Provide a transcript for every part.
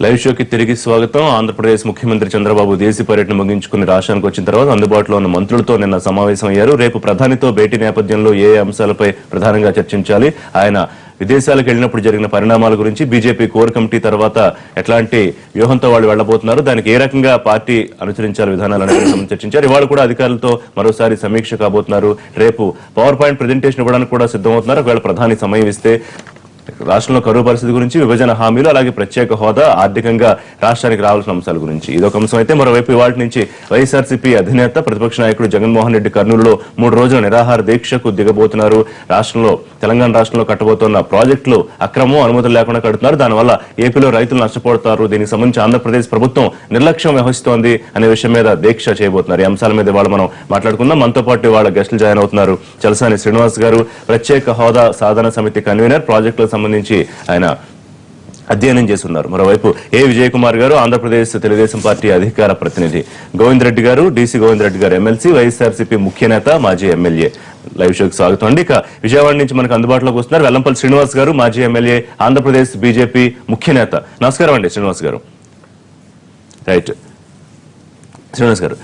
Live షోకి తిరిగి స్వాగతం. ఆంధ్రప్రదేశ్ ముఖ్యమంత్రి చంద్రబాబు దేశీ పర్యటన ముగించుకుని రాష్ట్రానికి వచ్చిన తర్వాత అందుబాటులో ఉన్న మంత్రులతో నిన్న సమావేశం అయ్యారు. రేపు ప్రధానితో భేటీ నేపథ్యంలో ఏ అంశాలపై ప్రధానంగా చర్చించాలి, ఆయన విదేశాలకు వెళ్లినప్పుడు జరిగిన పరిణామాల గురించి, బీజేపీ కోర్ కమిటీ తర్వాత ఎట్లాంటి వ్యూహంతో వాళ్ళు వెళ్లబోతున్నారు, దానికి ఏ రకంగా పార్టీ అనుసరించాలి విధానాలను చర్చించారు. ఇవాళ కూడా అధికారులతో మరోసారి సమీక్ష కాబోతున్నారు. రేపు పవర్ పాయింట్ ప్రెజెంటేషన్ ఇవ్వడానికి కూడా సిద్ధమవుతున్నారు. ఒకవేళ ప్రధాని సమయం ఇస్తే రాష్ట్రంలో కరువు పరిస్థితి గురించి, విభజన హామీలు, అలాగే ప్రత్యేక హోదా, ఆర్థికంగా రాష్ట్రానికి రావాల్సిన అంశాల గురించి ఇదొక అంశం అయితే, మరోవైపు ఇవాళ నుంచి వైఎస్ఆర్సీపీ అధినేత ప్రతిపక్ష నాయకుడు జగన్మోహన్ రెడ్డి కర్నూలులో 3 రోజుల నిరాహార దీక్షకు దిగబోతున్నారు. తెలంగాణ రాష్ట్రంలో కట్టబోతున్న ప్రాజెక్టులు అక్రమం, అనుమతులు లేకుండా కడుతున్నారు. దానివల్ల ఏపీలో రైతులు నష్టపోతారు. దీనికి సంబంధించి ఆంధ్రప్రదేశ్ ప్రభుత్వం నిర్లక్ష్యం వహిస్తోంది అనే విషయం మీద దీక్ష చేయబోతున్నారు. ఈ అంశాల మీద ఇవాళ మనం మాట్లాడుకుందాం. మనతో పాటు ఇవాళ గెస్టులు జాయిన్ అవుతున్నారు. చలసాని శ్రీనివాస్ గారు, ప్రత్యేక హోదా సాధన సమితి కన్వీనర్, ప్రాజెక్టులకు సంబంధించి ఆయన అధ్యయనం చేస్తున్నారు. మరోవైపు ఏ విజయ్ కుమార్ గారు, ఆంధ్రప్రదేశ్ తెలుగుదేశం పార్టీ అధికార ప్రతినిధి, గోవింద్ రెడ్డి గారు, డీసీ గోవింద్ రెడ్డి గారు ఎమ్మెల్సీ, వైఎస్ఆర్సీపీ ముఖ్య నేత, మాజీ ఎమ్మెల్యే. లైవ్ షోకి స్వాగతం అండి. ఇక విజయవాడ నుంచి మనకు అందుబాటులోకి వస్తున్నారు వెల్లంపల్లి శ్రీనివాస్ గారు, మాజీ ఎమ్మెల్యే, ఆంధ్రప్రదేశ్ బీజేపీ ముఖ్య నేత. నమస్కారం అండి శ్రీనివాస్ గారు. రైట్ శ్రీనివాస్ గారు,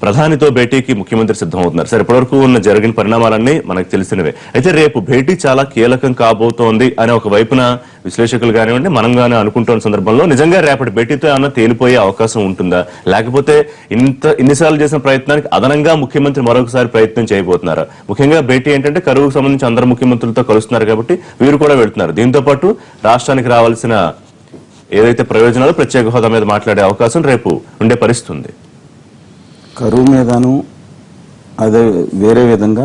ప్రధానితో భేటీకి ముఖ్యమంత్రి సిద్ధమవుతున్నారు. సరే, ఇప్పటివరకు ఉన్న జరిగిన పరిణామాలన్నీ మనకు తెలిసినవే. అయితే రేపు భేటీ చాలా కీలకం కాబోతోంది అనే ఒక వైపున విశ్లేషకులు కానివ్వండి, మనం గానీ అనుకుంటున్న సందర్భంలో నిజంగా రేపటి భేటీతో ఏమన్నా తేలిపోయే అవకాశం ఉంటుందా, లేకపోతే ఇన్నిసార్లు చేసిన ప్రయత్నానికి అదనంగా ముఖ్యమంత్రి మరొకసారి ప్రయత్నం చేయబోతున్నారా? ముఖ్యంగా భేటీ ఏంటంటే కరువుకు సంబంధించి అందరు ముఖ్యమంత్రులతో కలుస్తున్నారు కాబట్టి వీరు కూడా వెళ్తున్నారు. దీంతో పాటు రాష్ట్రానికి రావాల్సిన ఏదైతే ప్రయోజనాలు, ప్రత్యేక హోదా మీద మాట్లాడే అవకాశం రేపు ఉండే పరిస్థితి ఉంది. కరువు మీదను అదే వేరే విధంగా,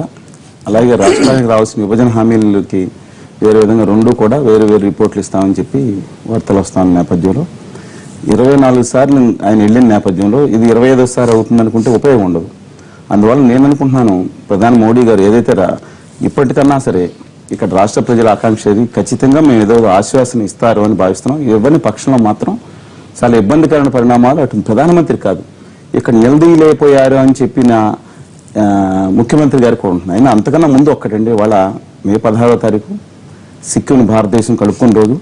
అలాగే రాష్ట్రానికి రావాల్సిన విభజన హామీలకి వేరే విధంగా, రెండు కూడా వేరే వేరే రిపోర్ట్లు ఇస్తామని చెప్పి వార్తలు వస్తున్న నేపథ్యంలో 24 సార్లు ఆయన వెళ్ళిన నేపథ్యంలో ఇది 25వ అవుతుంది అనుకుంటే ఉపయోగం ఉండదు. అందువల్ల నేను అనుకుంటున్నాను, ప్రధాని మోడీ గారు ఏదైతే ఇప్పటికన్నా సరే ఇక్కడ రాష్ట్ర ప్రజల ఆకాంక్ష ఖచ్చితంగా మేము ఏదో ఆశ్వాసన ఇస్తారు అని భావిస్తున్నాం. ఇవ్వని పక్షంలో మాత్రం చాలా ఇబ్బందికరమైన పరిణామాలు అటు ప్రధానమంత్రి కాదు, ఇక్కడ నిలదీయలేకపోయారు అని చెప్పిన ముఖ్యమంత్రి గారు కూడా ఉంటున్నాయి. ఆయన అంతకన్నా ముందు ఒక్కటండి, ఇవాళ మే 16వ తారీఖు సిక్కింను భారతదేశం కలుపుకున్న రోజు.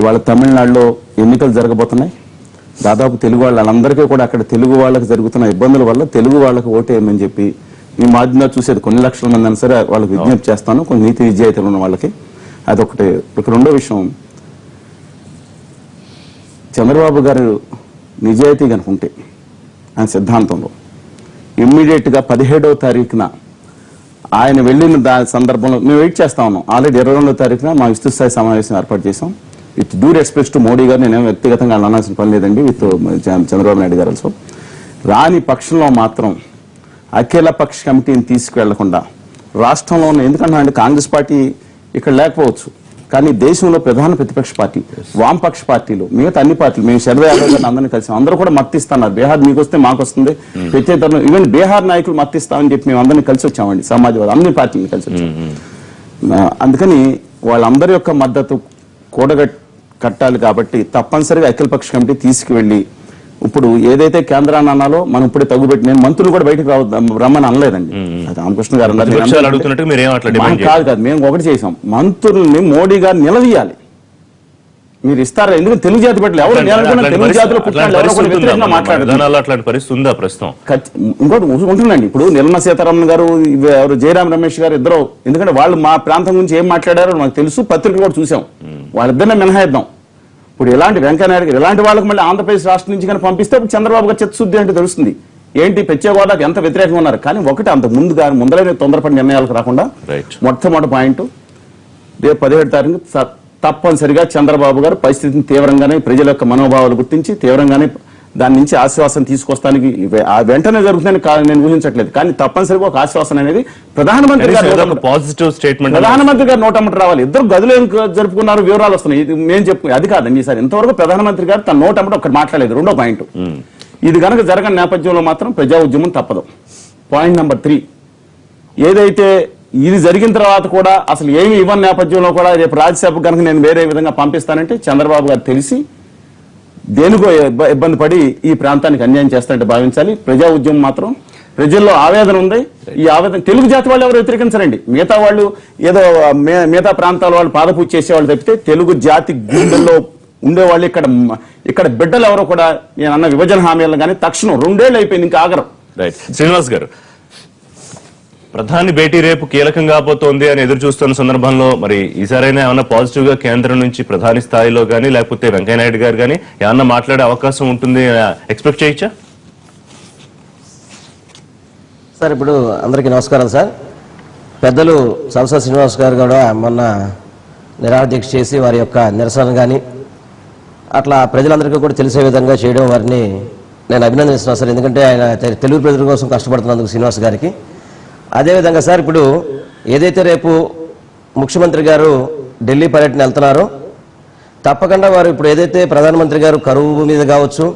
ఇవాళ తమిళనాడులో ఎన్నికలు జరగబోతున్నాయి. దాదాపు తెలుగు వాళ్ళందరికీ కూడా అక్కడ తెలుగు వాళ్ళకి జరుగుతున్న ఇబ్బందుల వల్ల తెలుగు వాళ్ళకి ఓటేయమని చెప్పి ఈ మాధ్యమంగా చూసేది కొన్ని లక్షల మంది అయినా సరే వాళ్ళకి విజ్ఞప్తి చేస్తాను, కొన్ని నీతి విద్యార్థులు ఉన్న వాళ్ళకి. అదొకటి. ఇక రెండో విషయం, చంద్రబాబు గారు నిజాయితీ కనుకుంటే ఆయన సిద్ధాంతంలో ఇమ్మీడియట్గా 17వ తారీఖున ఆయన వెళ్ళిన సందర్భంలో మేము వెయిట్ చేస్తా ఉన్నాం. ఆల్రెడీ 22వ తారీఖున మా విస్తృత స్థాయి సమావేశం ఏర్పాటు చేశాం. With due respect to Modi గారు, నేనేం వ్యక్తిగతంగా అనాల్సిన పని లేదండి, విత్ చంద్రబాబు నాయుడు గారు. సో రాని పక్షంలో మాత్రం అఖిల పక్ష కమిటీని తీసుకువెళ్లకుండా రాష్ట్రంలో ఉన్న, ఎందుకంటే కాంగ్రెస్ పార్టీ ఇక్కడ లేకపోవచ్చు, కానీ దేశంలో ప్రధాన ప్రతిపక్ష పార్టీ వామపక్ష పార్టీలు, మిగతా అన్ని పార్టీలు, మేము శర్వ యాదవ్ గారిని అందరినీ కలిసాం, అందరూ కూడా మద్దతిస్తున్నారు. బీహార్ మీకు వస్తే మాకు వస్తుంది, ప్రత్యేక ఈవెన్ బీహార్ నాయకులు మద్దతిస్తామని చెప్పి మేము అందరినీ కలిసి వచ్చామండి, సమాజ్వాదీ అన్ని పార్టీలను కలిసి వచ్చాం. అందుకని వాళ్ళందరి యొక్క మద్దతు కట్టాలి కాబట్టి తప్పనిసరిగా అఖిలపక్ష కమిటీ తీసుకువెళ్ళి, ఇప్పుడు ఏదైతే కేంద్రాన్ని అన్నాలో మనం ఇప్పుడే తగ్గుపెట్టి, నేను మంత్రులు కూడా బయటకు రమ్మని అనలేదండి. రామకృష్ణ గారు కాదు, మేము ఒకటి చేసాం, మంత్రుల్ని మోడీ గారు నిలదీయాలి. మీరు ఇస్తారా? ఎందుకంటే తెలుగు జాతి పట్ల ఎవరు తెలుగు జాతిలో ఇంకోటి ఉంటుందండి. ఇప్పుడు నిర్మలా సీతారామన్ గారు, ఎవరు జయరాం రమేష్ గారు ఇద్దరు, ఎందుకంటే వాళ్ళు మా ప్రాంతం గురించి ఏం మాట్లాడారో మాకు తెలుసు, పత్రికలు కూడా చూసాం, వాళ్ళిద్దరినే మినహాయిద్దాం. ఇప్పుడు ఇలాంటి వెంకయ్యనాయుడు గారు ఇలాంటి వాళ్ళకి మళ్ళీ ఆంధ్రప్రదేశ్ రాష్ట్రం నుంచి కానీ పంపిస్తే ఇప్పుడు చంద్రబాబు గారు చిత్తశుద్ధి అంటే తెలుస్తుంది ఏంటి ప్రత్యేక హోదాకి ఎంత వ్యతిరేకంగా ఉన్నారు. కానీ ఒకటి, అంత ముందు గారు ముందరే తొందరపడి నిర్ణయాలకు రాకుండా మొట్టమొదటి పాయింట్, రేపు 17వ తారీఖు తప్పనిసరిగా చంద్రబాబు గారు పరిస్థితిని తీవ్రంగానే, ప్రజల యొక్క మనోభావాలు గుర్తించి తీవ్రంగానే దాని నుంచి ఆశ్వాసన తీసుకొస్తానికి వెంటనే జరుగుతుందని నేను ఊహించట్లేదు. కానీ తప్పనిసరిగా ఒక ఆశ్వాసన అనేది ప్రధానమంత్రి గారు పాజిటివ్ స్టేట్మెంట్, ప్రధానమంత్రి గారు నోటమ్మట రావాలి. ఇద్దరు గదులు ఏం జరుపుకున్నారు వివరాలు వస్తున్నాయి, మేము చెప్పు అది కాదండి. ఈసారి ఇంతవరకు ప్రధానమంత్రి గారు తన నోటమ్మట ఒకటి మాట్లాడలేదు. రెండో పాయింట్, ఇది కనుక జరగని నేపథ్యంలో మాత్రం ప్రజా ఉద్యమం తప్పదు. పాయింట్ నెంబర్ 3, ఏదైతే ఇది జరిగిన తర్వాత కూడా అసలు ఏమి ఇవ్వని నేపథ్యంలో కూడా రేపు రాజ్యసభ కనుక నేను వేరే విధంగా పంపిస్తానంటే చంద్రబాబు గారు తెలిసి దేనికో ఇబ్బంది పడి ఈ ప్రాంతానికి అన్యాయం చేస్తానంటే భావించాలి. ప్రజా ఉద్యమం మాత్రం ప్రజల్లో ఆవేదన ఉంది. ఈ ఆవేదన తెలుగు జాతి వాళ్ళు ఎవరు వ్యతిరేకించరండి. మిగతా వాళ్ళు ఏదో మిగతా ప్రాంతాల వాళ్ళు పాదపూజ చేసేవాళ్ళు తప్పితే తెలుగు జాతి గుండెల్లో ఉండేవాళ్ళు ఇక్కడ ఇక్కడ బిడ్డలు ఎవరో కూడా నేను అన్న విభజన హామీలను కానీ తక్షణం 2 ఏళ్ళు అయిపోయింది, ఇంకా ఆగరం. రైట్. శ్రీనివాస్ గారు, ప్రధాని భేటీ రేపు కీలకం కాబోతోంది అని ఎదురు చూస్తున్న సందర్భంలో మరి ఈసారైనా ఏమన్నా పాజిటివ్ గా కేంద్రం నుంచి ప్రధాని స్థాయిలో గానీ లేకపోతే వెంకయ్యనాయుడు గారు గానీ ఏమన్నా మాట్లాడే అవకాశం ఉంటుంది ఎక్స్పెక్ట్ చేయొచ్చా? సార్, ఇప్పుడు అందరికీ నమస్కారం సార్. పెద్దలు సంసద శ్రీనివాస్ గారు కూడా మొన్న నిరాదీక్ష చేసి వారి యొక్క నిరసన కానీ అట్లా ప్రజలందరికీ కూడా తెలిసే విధంగా చేయడం వారిని నేను అభినందిస్తున్నాను సార్. ఎందుకంటే ఆయన తెలుగు ప్రజల కోసం కష్టపడుతున్నందుకు శ్రీనివాస్ గారికి. అదేవిధంగా సార్, ఇప్పుడు ఏదైతే రేపు ముఖ్యమంత్రి గారు ఢిల్లీ పర్యటన వెళ్తున్నారో తప్పకుండా వారు ఇప్పుడు ఏదైతే ప్రధానమంత్రి గారు కరువు మీద కావచ్చు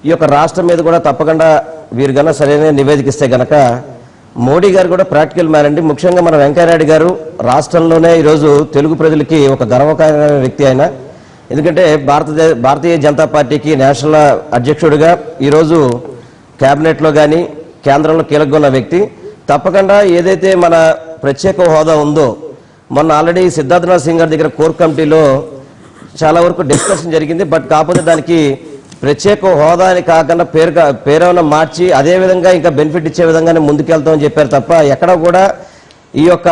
ఈ యొక్క రాష్ట్రం మీద కూడా తప్పకుండా వీరు కన్నా సరైన నివేదిక ఇస్తే గనక మోడీ గారు కూడా ప్రాక్టికల్ మ్యాన్ అండి. ముఖ్యంగా మన వెంకయ్యనాయుడు గారు రాష్ట్రంలోనే ఈరోజు తెలుగు ప్రజలకి ఒక గర్వకారమైన వ్యక్తి ఆయన. ఎందుకంటే భారతీయ జనతా పార్టీకి నేషనల్ అధ్యక్షుడిగా ఈరోజు క్యాబినెట్లో కానీ కేంద్రంలో కీలకంగా ఉన్న వ్యక్తి. తప్పకుండా ఏదైతే మన ప్రత్యేక హోదా ఉందో మొన్న ఆల్రెడీ సిద్ధార్థనాథ్ సింగ్ గారి దగ్గర కోర్ కమిటీలో చాలా వరకు డిస్కషన్ జరిగింది. బట్ కాకపోతే దానికి ప్రత్యేక హోదా అని కాకుండా పేరేమైనా మార్చి అదేవిధంగా ఇంకా బెనిఫిట్ ఇచ్చే విధంగానే ముందుకెళ్తామని చెప్పారు తప్ప ఎక్కడ కూడా ఈ యొక్క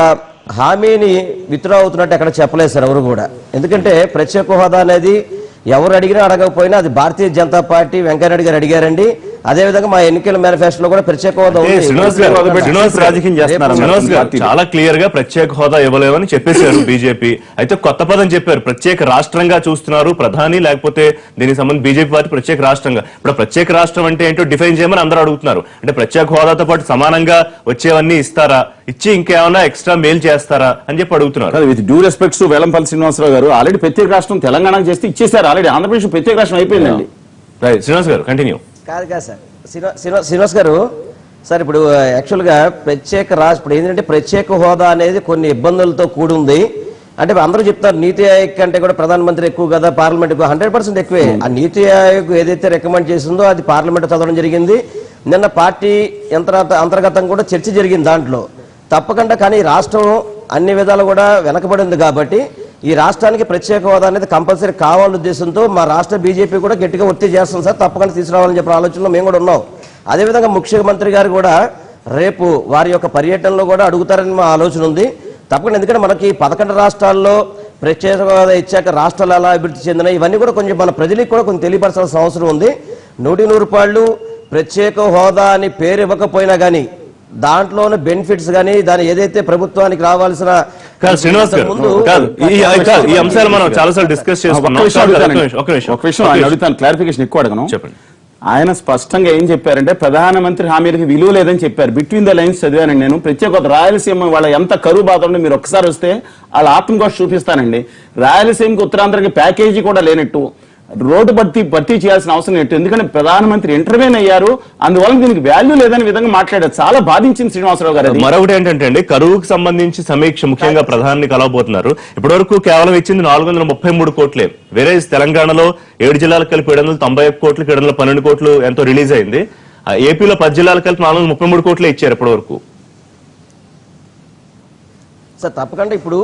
హామీని విత్డ్రా అవుతున్నట్టు ఎక్కడ చెప్పలేదు సార్ ఎవరు కూడా. ఎందుకంటే ప్రత్యేక హోదా అనేది ఎవరు అడిగినా అడగకపోయినా అది భారతీయ జనతా పార్టీ వెంకయ్యనాయుడు గారు అడిగారండి. అదేవిధంగా మా ఎన్నికల మేనిఫెస్టోలో కూడా ప్రత్యేక హోదా చాలా క్లియర్ గా ప్రత్యేక హోదా ఇవ్వలేమని చెప్పేశారు బీజేపీ. అయితే కొత్త పదం చెప్పారు, ప్రత్యేక రాష్ట్రంగా చూస్తున్నారు ప్రధాని, లేకపోతే దీనికి సంబంధించి బీజేపీ పార్టీ ప్రత్యేక రాష్ట్రంగా. ఇప్పుడు ప్రత్యేక రాష్ట్రం అంటే ఏంటో డిఫైన్ చేయమని అందరూ అడుగుతున్నారు. అంటే ప్రత్యేక హోదాతో పాటు సమానంగా వచ్చేవన్నీ ఇస్తారా, ఇచ్చి ఇంకేమైనా ఎక్స్ట్రా మేలు చేస్తారా అని చెప్పి అడుగుతున్నారు. With due respects Vellampalli Srinivasarao garu already ప్రత్యేక రాష్ట్రం తెలంగాణకు చేస్తే ఇచ్చేసారు. ఆల్రెడీ ఆంధ్రప్రదేశ్ ప్రత్యేక రాష్ట్రం అయిపోయిందండి. శ్రీనివాస్ గారు కంటిన్యూ. కాదు సార్, శ్రీనివాస్ గారు సార్, ఇప్పుడు యాక్చువల్గా ప్రత్యేక రాష్ట్రం ఇప్పుడు ఏంటంటే ప్రత్యేక హోదా అనేది కొన్ని ఇబ్బందులతో కూడి ఉంది. అంటే అందరూ చెప్తారు నీతి ఆయోగ్ కంటే కూడా ప్రధానమంత్రి ఎక్కువ కదా, పార్లమెంట్ ఎక్కువ, 100% ఎక్కువే. ఆ నీతి ఆయోగ్ ఏదైతే రికమెండ్ చేసిందో అది పార్లమెంట్ చదవడం జరిగింది. నిన్న పార్టీ అంతర్గతం కూడా చర్చ జరిగింది దాంట్లో తప్పకుండా. కానీ రాష్ట్రం అన్ని విధాలు కూడా వెనకబడింది కాబట్టి ఈ రాష్ట్రానికి ప్రత్యేక హోదా అనేది కంపల్సరీ కావాలనే ఉద్దేశంతో మా రాష్ట్ర బీజేపీ కూడా గట్టిగా ఒత్తిడి చేస్తుంది సార్. తప్పకుండా తీసుకురావాలని చెప్పిన ఆలోచనలో మేము కూడా ఉన్నాం. అదేవిధంగా ముఖ్యమంత్రి గారు కూడా రేపు వారి యొక్క పర్యటనలో కూడా అడుగుతారని మా ఆలోచన ఉంది తప్పకుండా. ఎందుకంటే మనకి 11 రాష్ట్రాల్లో ప్రత్యేక హోదా ఇచ్చాక రాష్ట్రాలు ఎలా అభివృద్ధి చెందినాయి ఇవన్నీ కూడా కొంచెం మన ప్రజలకు కూడా కొంచెం తెలియపరచాల్సిన అవసరం ఉంది. 100 రూపాయలు ప్రత్యేక హోదా అని పేరు ఇవ్వకపోయినా కానీ దాంట్లోనే బెనిఫిట్స్ కానీ దాని ఏదైతే ప్రభుత్వానికి రావాల్సిన శ్రీనివాస్ గారు ఈ అంశాలు మనం చాలాసార్లు డిస్కస్ చేసుకున్నాం. క్లారిఫికేషన్ ఎక్కువ అడగను. చెప్పండి. ఆయన స్పష్టంగా ఏం చెప్పారంటే ప్రధానమంత్రి హామీలకు విలువ లేదని చెప్పారు. బిట్వీన్ ద లైన్స్ చదివానండి నేను. ప్రత్యేక రాయలసీమ వాళ్ళ ఎంత కరువు బాధ ఉందో మీరు ఒక్కసారి వస్తే వాళ్ళ ఆత్మకోశ చూపిస్తానండి. రాయలసీమకి ఉత్తరాంధ్రకి ప్యాకేజీ కూడా లేనట్టు, రోడ్డు భర్తీ చేయాల్సిన అవసరం ఏంటి? ఎందుకంటే ప్రధానమంత్రి ఇంటర్వ్యూన్ అయ్యారు, అందువల్ల దీనికి వాల్యూ లేదని విధంగా మాట్లాడారు. చాలా బాధించింది శ్రీనివాసరావు గారు. మరొకటి ఏంటంటే అండి, కరువుకు సంబంధించి సమీక్ష ముఖ్యంగా ప్రధాని కలవబోతున్నారు. ఇప్పటివరకు కేవలం ఇచ్చింది 433 కోట్లే. వేరే తెలంగాణలో 7 జిల్లాలకు కలిపి 791 కోట్లు, 712 కోట్లు ఎంతో రిలీజ్ అయింది. ఏపీలో 10 జిల్లాలకు కలిపి 433 కోట్లే ఇచ్చారు ఇప్పటి వరకు. సార్ తప్పకుండా ఇప్పుడు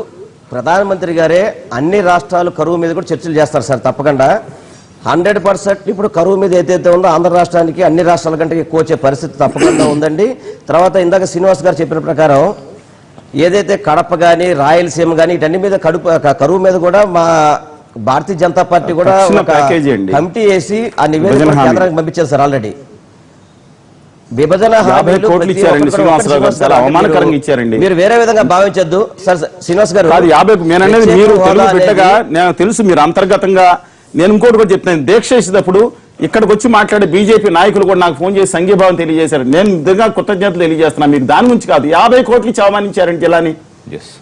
ప్రధానమంత్రి గారే అన్ని రాష్ట్రాలు కరువు మీద కూడా చర్చలు చేస్తారు సార్. తప్పకుండా 100% ఇప్పుడు కరువు మీద ఏదైతే ఉందో ఆంధ్ర రాష్ట్రానికి అన్ని రాష్ట్రాల కంటే ఎక్కువ వచ్చే పరిస్థితి తప్పకుండా ఉందండి. తర్వాత ఇందాక శ్రీనివాస్ గారు చెప్పిన ప్రకారం ఏదైతే కడప కానీ రాయలసీమ కానీ వీటన్ని మీద కరువు మీద కూడా మా భారతీయ జనతా పార్టీ కూడా కమిటీ వేసి ఆ నివేదిక కేంద్రానికి పంపించారు సార్. ఆల్రెడీ విభజన అవమానకరంగా ఇచ్చారండి. మీరు వేరే విధంగా భావించద్దు సార్. శ్రీనివాస్ గారు నేను తెలుసు మీరు అంతర్గతంగా. నేను ఇంకోటి కూడా చెప్తాను, దీక్ష చేసేటప్పుడు ఇక్కడికి వచ్చి మాట్లాడే బీజేపీ నాయకులు కూడా నాకు ఫోన్ చేసి సంఘీభావం తెలియజేశారు. నేను నిజంగా కృతజ్ఞతలు తెలియజేస్తున్నాను మీకు. దాని గురించి కాదు, 50 కోట్లు అవమానించారండి జిల్లాని.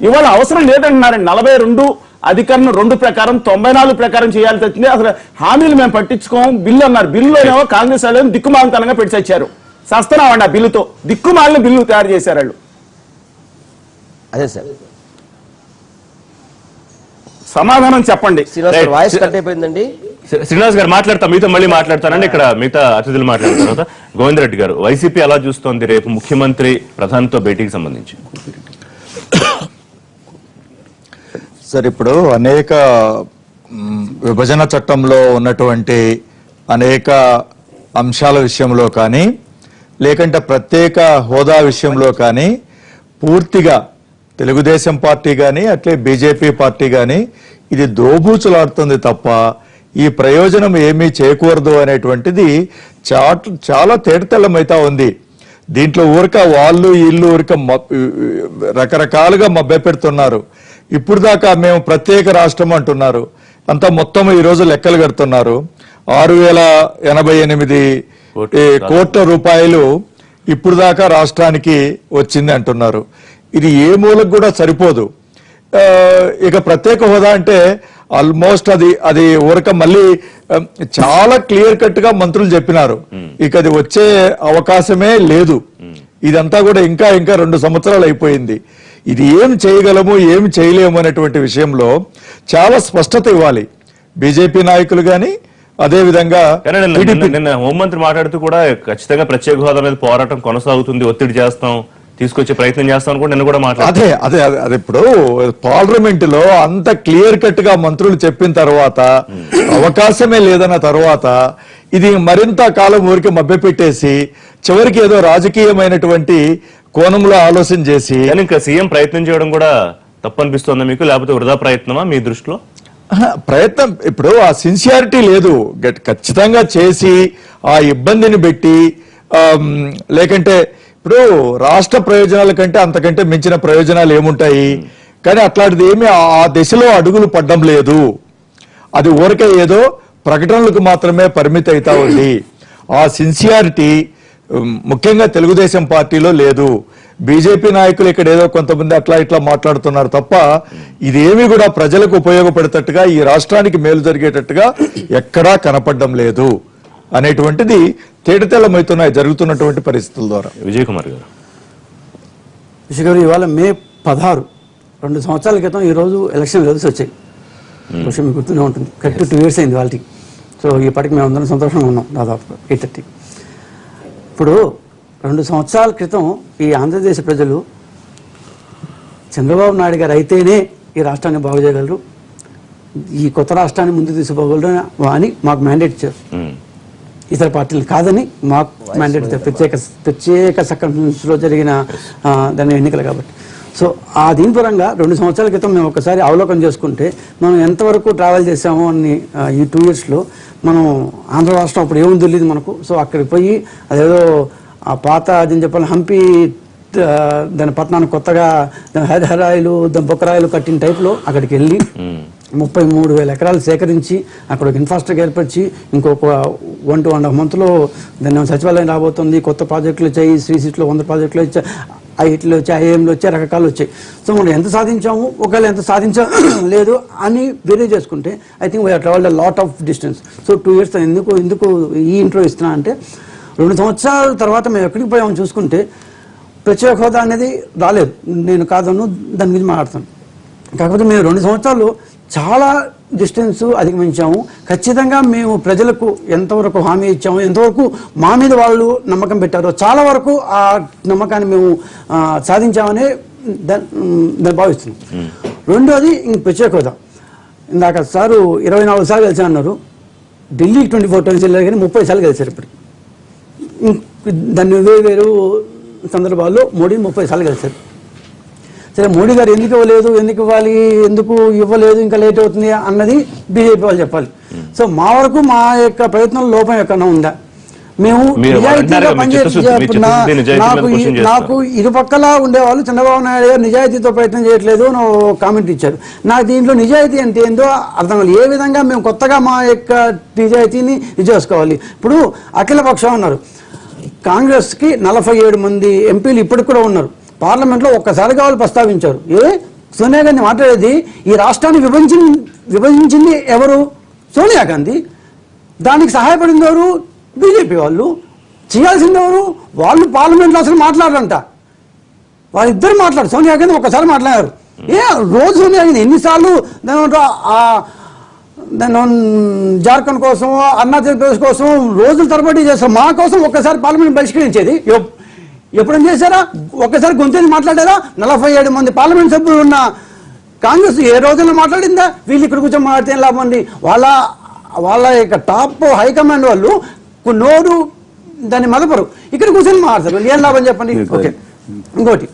ఇవాళ అవసరం లేదంటున్నారండి. 42 అధికరణ 2 ప్రకారం 94 ప్రకారం చేయాల్సి వచ్చింది. అసలు హామీలు మేము పట్టించుకోం బిల్లు అన్నారు. బిల్లులోనేమో కాంగ్రెస్ వాళ్ళు దిక్కుమాలితనంగా పెట్టి చచ్చారు. సస్తున్నామండి ఆ బిల్లుతో. దిక్కుమాలిన బిల్లు తయారు చేశారు వాళ్ళు. అదే సార్ సమాధానం చెప్పండి. వాయిస్ కట్ అయిపోయిందండి. శ్రీనివాస్ గారు మాట్లాడతాం, మీతో మళ్ళీ మాట్లాడతానండి. ఇక్కడ మిగతా అతిథులు మాట్లాడిన తర్వాత గోవిందరెడ్డి గారు, వైసీపీ ఎలా చూస్తోంది రేపు ముఖ్యమంత్రి ప్రధానితో భేటీకి సంబంధించి? సార్ ఇప్పుడు అనేక విభజన చట్టంలో ఉన్నటువంటి అనేక అంశాల విషయంలో కానీ లేకంటే ప్రత్యేక హోదా విషయంలో కానీ పూర్తిగా తెలుగుదేశం పార్టీ కానీ అట్లే బీజేపీ పార్టీ కానీ ఇది దోబూచులాడుతుంది తప్ప ఈ ప్రయోజనం ఏమీ చేకూరదు అనేటువంటిది చాలా తేటతెల్లమైతా ఉంది. దీంట్లో వాళ్ళు వీళ్ళు రకరకాలుగా మభ్యపెడుతున్నారు. ఇప్పుడు దాకా మేము ప్రత్యేక రాష్ట్రం అంటున్నారు, అంతా మొత్తం ఈరోజు లెక్కలు కడుతున్నారు. 6,088 కోట్ల రూపాయలు ఇప్పుడు దాకా రాష్ట్రానికి వచ్చింది అంటున్నారు. ఇది ఏ మూలకు కూడా సరిపోదు. ఇక ప్రత్యేక హోదా అంటే ఆల్మోస్ట్ అది మళ్ళీ చాలా క్లియర్ కట్ గా మంత్రులు చెప్పినారు, ఇక అది వచ్చే అవకాశమే లేదు. ఇదంతా కూడా ఇంకా 2 సంవత్సరాలు అయిపోయింది. ఇది ఏం చేయగలము ఏం చేయలేము అనేటువంటి విషయంలో చాలా స్పష్టత ఇవ్వాలి బీజేపీ నాయకులు గాని. అదే విధంగా నిన్న హోంమంత్రి మాట్లాడుతూ కూడా ఖచ్చితంగా ప్రత్యేక హోదా మీద పోరాటం కొనసాగుతుంది, ఒత్తిడి చేస్తాం, తీసుకొచ్చే ప్రయత్నం చేస్తాం కూడా నిన్న కూడా మాట్లాడారు. అదే ఇప్పుడు పార్లమెంట్ లో అంత క్లియర్ కట్ గా మంత్రులు చెప్పిన తర్వాత అవకాశమే లేదన్న తర్వాత ఇది మరింత కాలం ఊరికి మభ్యపెట్టేసి చివరికి ఏదో రాజకీయమైనటువంటి కోణంలో ఆలోచన చేసి ఇంకా సీఎం ప్రయత్నం చేయడం కూడా తప్పనిపిస్తుందా మీకు, లేకపోతే వృధా ప్రయత్నమా మీ దృష్టిలో? ప్రయత్నం ఇప్పుడు ఆ సిన్సియారిటీ లేదు. ఖచ్చితంగా చేసి ఆ ఇబ్బందిని పెట్టి లేకంటే ఇప్పుడు రాష్ట్ర ప్రయోజనాల కంటే అంతకంటే మించిన ప్రయోజనాలు ఏముంటాయి, కానీ అట్లాంటిది ఏమి ఆ దిశలో అడుగులు పడ్డం లేదు. అది ఊరికే ఏదో ప్రకటనలకు మాత్రమే పరిమితి అవుతా ఉంది. ఆ సిన్సియారిటీ ముఖ్యంగా తెలుగుదేశం పార్టీలో లేదు. బీజేపీ నాయకులు ఇక్కడ ఏదో కొంతమంది అట్లా ఇట్లా మాట్లాడుతున్నారు తప్ప ఇదేమి కూడా ప్రజలకు ఉపయోగపడేటట్టుగా ఈ రాష్ట్రానికి మేలు జరిగేటట్టుగా ఎక్కడా కనపడడం లేదు అనేటువంటిది తేటతెల్లమవుతున్నాయి జరుగుతున్నటువంటి పరిస్థితుల ద్వారా. విజయ్ కుమార్ గారు, ఇవాళ మే 16 2 సంవత్సరాల క్రితం ఈ రోజు ఎలక్షన్ రిజల్ట్స్ వచ్చాయి. విషయం మీకు గుర్తూనే ఉంటుంది. కరెక్ట్ 2 years అయింది వాళ్ళకి. సో ఈ పాటికి మేము అందరం సంతోషంగా ఉన్నాం. దాదాపు 8:30. ఇప్పుడు 2 సంవత్సరాల క్రితం ఈ ఆంధ్రదేశ్ ప్రజలు చంద్రబాబు నాయుడు గారు అయితేనే ఈ రాష్ట్రాన్ని బాగు చేయగలరు, ఈ కొత్త రాష్ట్రాన్ని ముందుకు తీసుకుపోగలరు అని మాకు మ్యాండేట్ ఇచ్చారు. ఇతర పార్టీలు కాదని మాకు మ్యాండేట్ ఇచ్చారు. ప్రత్యేక సర్కమ్స్టెన్స్లో జరిగిన దాని ఎన్నికలు కాబట్టి. సో దీని పరంగా 2 సంవత్సరాల క్రితం మేము ఒకసారి అవలోకనం చేసుకుంటే మనం ఎంతవరకు ట్రావెల్ చేసామో అని ఈ 2 yearsలో మనం ఆంధ్ర రాష్ట్రం అప్పుడు ఏముంది తెలియదు మనకు. సో అక్కడికి పోయి అదేదో ఆ పాత అది చెప్పాలి హంపి దాని పట్టణాన్ని కొత్తగా హరిహరాయిలు బొక్కరాయిలు కట్టిన టైప్లో అక్కడికి వెళ్ళి 33,000 ఎకరాలు సేకరించి అక్కడ ఒక ఇన్ఫ్రాస్ట్రక్చర్ ఏర్పరిచి ఇంకొక 1 to 1.5 monthలో దాన్ని సచివాలయం రాబోతుంది. కొత్త ప్రాజెక్టులు వచ్చాయి. శ్రీసిటీలో 100 ప్రాజెక్టులు వచ్చాయి, ఐఐటీలు వచ్చాయి, ఐఏఎంలు వచ్చాయి, రకరకాలు వచ్చాయి. సో మనం ఎంత సాధించాము, ఒకవేళ ఎంత లేదు అని వేరే చేసుకుంటే I think we have travelled a lot of distance. So 2 years ఎందుకు ఈ ఇంట్రో ఇస్తున్నా అంటే 2 సంవత్సరాల తర్వాత మేము ఎక్కడికి పోయామో చూసుకుంటే ప్రత్యేక హోదా అనేది రాలేదు. నేను కాదను దాని గురించి మాట్లాడతాను. కాకపోతే మేము 2 సంవత్సరాలు చాలా డిస్టెన్స్ అధిగమించాము. ఖచ్చితంగా మేము ప్రజలకు ఎంతవరకు హామీ ఇచ్చాము, ఎంతవరకు మా మీద వాళ్ళు నమ్మకం పెట్టారో చాలా వరకు ఆ నమ్మకాన్ని మేము సాధించామని దాన్ని భావిస్తున్నాం. రెండోది ఇంక ప్రత్యేక హోదా. ఇందాక సారు 24 సార్లు గెలిచా అన్నారు. ఢిల్లీకి 24 times వెళ్ళారు కానీ 30 సార్లు గెలిచారు. ఇప్పుడు దాన్ని వేరు సందర్భాల్లో మోడీ 30 సార్లు గెలిచారు. సరే, మోడీ గారు ఎందుకు ఇవ్వలేదు, ఎందుకు ఇవ్వాలి, ఎందుకు ఇవ్వలేదు, ఇంకా లేట్ అవుతుంది అన్నది బీజేపీ వాళ్ళు చెప్పాలి. సో మా వరకు మా యొక్క ప్రయత్నంలో లోపం ఎక్కడన్నా ఉందా? మేము నిజాయితీగా నాకు ఇరుపక్కల ఉండేవాళ్ళు చంద్రబాబు నాయుడు గారు నిజాయితీతో ప్రయత్నం చేయట్లేదు అని కామెంట్ ఇచ్చారు. నాకు దీంట్లో నిజాయితీ అంటే ఏందో అర్థం కాదు. ఏ విధంగా మేము కొత్తగా మా యొక్క నిజాయితీని ఇది చేసుకోవాలి? ఇప్పుడు అఖిల పక్షం ఉన్నారు, కాంగ్రెస్కి 47 మంది ఎంపీలు ఇప్పటికి కూడా ఉన్నారు. పార్లమెంట్లో ఒక్కసారిగా వాళ్ళు ప్రస్తావించారు. సోనియా గాంధీ మాట్లాడేది ఈ రాష్ట్రాన్ని విభజించింది ఎవరు? సోనియా గాంధీ. దానికి సహాయపడింది ఎవరు? బీజేపీ వాళ్ళు. చేయాల్సింది ఎవరు? వాళ్ళు పార్లమెంట్లో అసలు మాట్లాడారంట. వాళ్ళిద్దరు మాట్లాడు. సోనియా గాంధీ ఒక్కసారి మాట్లాడారు. రోజు సోనియా గాంధీ ఎన్నిసార్లు జార్ఖండ్ కోసం, అరుణాచల్ ప్రదేశ్ కోసం రోజుల తరబడి చేస్తారు. మా కోసం ఒక్కసారి పార్లమెంట్ బహిష్కరించేది ఎప్పుడేం చేశారా? ఒక్కసారి గొంతేది మాట్లాడారా? 47 మంది పార్లమెంట్ సభ్యులు ఉన్న కాంగ్రెస్ ఏ రోజున మాట్లాడిందా? వీళ్ళు ఇక్కడ కూర్చొని మాట్లాడితే ఏం లాభం అండి? వాళ్ళ వాళ్ళ యొక్క టాప్ హైకమాండ్ వాళ్ళు నోరు దాన్ని మదపరు, ఇక్కడ కూర్చొని మాట్లాడతారు. ఏం లాభం చెప్పండి? ఓకే, ఇంకోటి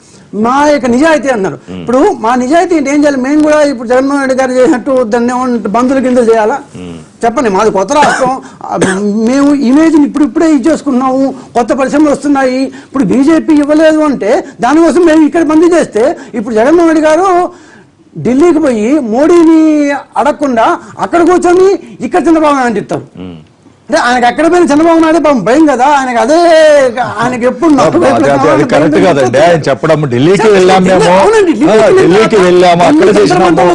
మా యొక్క నిజాయితీ అన్నారు. ఇప్పుడు మా నిజాయితీ ఏం చేయాలి? మేము కూడా ఇప్పుడు జగన్మోహన్ రెడ్డి గారు చేసినట్టు దాన్ని బంధువుల కింద చేయాలా? చెప్పండి. మాది కొత్త రాష్ట్రం, మేము ఇమేజ్ని ఇప్పుడే ఇచ్చేసుకున్నాము, కొత్త పరిశ్రమలు వస్తున్నాయి. ఇప్పుడు బీజేపీ ఇవ్వలేదు అంటే దానికోసం మేము ఇక్కడ బందీ చేస్తే, ఇప్పుడు జగన్మోహన్ రెడ్డి గారు ఢిల్లీకి పోయి మోడీని అడగకుండా అక్కడ కూర్చొని ఇక్కడ చంద్రబాబు నాయుడు చెప్తారు. అంటే ఆయనకు ఎక్కడ పోయిన చంద్రబాబు నాయుడు భయం కదా ఆయనకి. అదే ఆయనకి ఎప్పుడు కరెక్ట్ కాదండి ఆయన చెప్పడం. ఢిల్లీకి వెళ్ళాము, ఢిల్లీకి వెళ్ళాము, అక్కడ చేసినాము.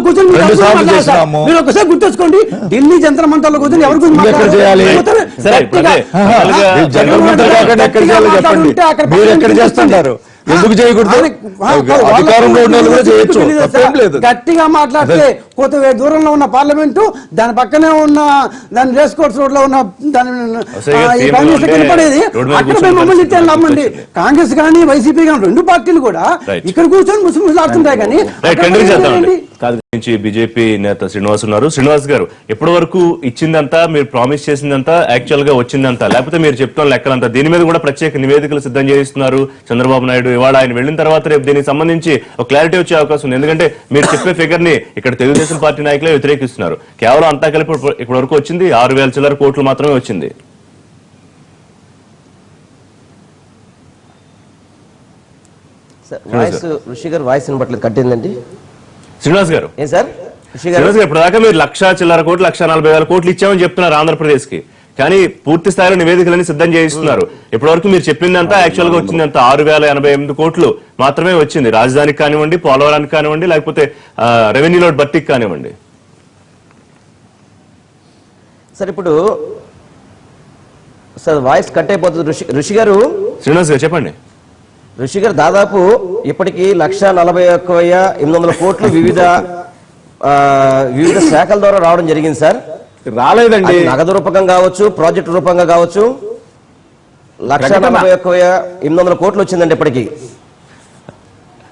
మీరు ఒకసారి గుర్తుంచుకోండి, ఢిల్లీ జంతర్ మంతర్లో కూర్చొని ఎవరు ఎక్కడ చేయాలి? జంతర్ మంతర్ కాకుండా ఎక్కడ చేయాలో చెప్పండి. మీరు ఎక్కడ చేస్తుంటారు? ఎందుకు చేయకూడదు? అధికారంలో ఉన్న వాళ్ళు కూడా చేయొచ్చు, తప్పేం లేదు. గట్టిగా మాట్లాడితే కొంత దూరంలో ఉన్న పార్లమెంటు, దాని పక్కనే ఉన్న దాని రేస్ కోర్స్ రోడ్ లో ఉన్న దాని కనపడేది. అక్కడ మేము మమ్మల్ని ఇస్తే నమ్మండి. కాంగ్రెస్ కానీ వైసీపీ కానీ రెండు పార్టీలు కూడా ఇక్కడ కూర్చొని ముసుగులు ఆడుతుంటాయి. కానీ నుంచి బీజేపీ నేత శ్రీనివాస్ ఉన్నారు. శ్రీనివాస్ గారు, ఎప్పటి వరకు ఇచ్చిందంతా, మీరు ప్రామిస్ చేసిందంతా యాక్చువల్ గా వచ్చిందంతా, లేకపోతే మీరు చెప్తున్న లెక్కలంతా, దీని మీద కూడా ప్రత్యేక నివేదికలు సిద్ధం చేయిస్తున్నారు చంద్రబాబు నాయుడు. ఇవాళ ఆయన వెళ్ళిన తర్వాత రేపు దీనికి సంబంధించి ఒక క్లారిటీ వచ్చే అవకాశం ఉంది. ఎందుకంటే మీరు చెప్పే ఫిగర్ ని ఇక్కడ తెలుగుదేశం పార్టీ నాయకులే వ్యతిరేకిస్తున్నారు. కేవలం అంతా కలిపి ఇప్పటి వరకు వచ్చింది 6,000 చిల్లర కోట్లు మాత్రమే వచ్చింది. ఋషి గారు వాయిస్ వినపట్లేదు, కట్టిందండి. శ్రీనివాస్ గారు, ఏం సార్? శ్రీనివాస్ గారు, ఇప్పుడు దాకా మీరు 1,00,000 చిల్లర కోట్లు, 1,40,000 కోట్లు ఇచ్చామని చెప్తున్నారు ఆంధ్రప్రదేశ్ కి. కానీ పూర్తి స్థాయిలో నివేదికలని సిద్ధం చేయిస్తున్నారు. ఇప్పటి వరకు మీరు చెప్పిందంతా యాక్చువల్ గా వచ్చిందంతా 6,088 కోట్లు మాత్రమే వచ్చింది. రాజధానికి కానివ్వండి, పోలవరానికి కానివ్వండి, లేకపోతే రెవెన్యూ లోడ్ భర్తీకి కానివ్వండి. సార్ ఇప్పుడు సార్ వాయిస్ కట్ అయిపోతుంది. ఋషి గారు, శ్రీనివాస్ గారు చెప్పండి. ఋషి గారు, దాదాపు ఇప్పటికి 1,41,800 కోట్లు వివిధ శాఖల ద్వారా రావడం జరిగింది సార్. రాలేదండి. నగదు రూపకం కావచ్చు, ప్రాజెక్టు రూపంగా కావచ్చు, 1,41,800 కోట్లు వచ్చిందండి ఇప్పటికి.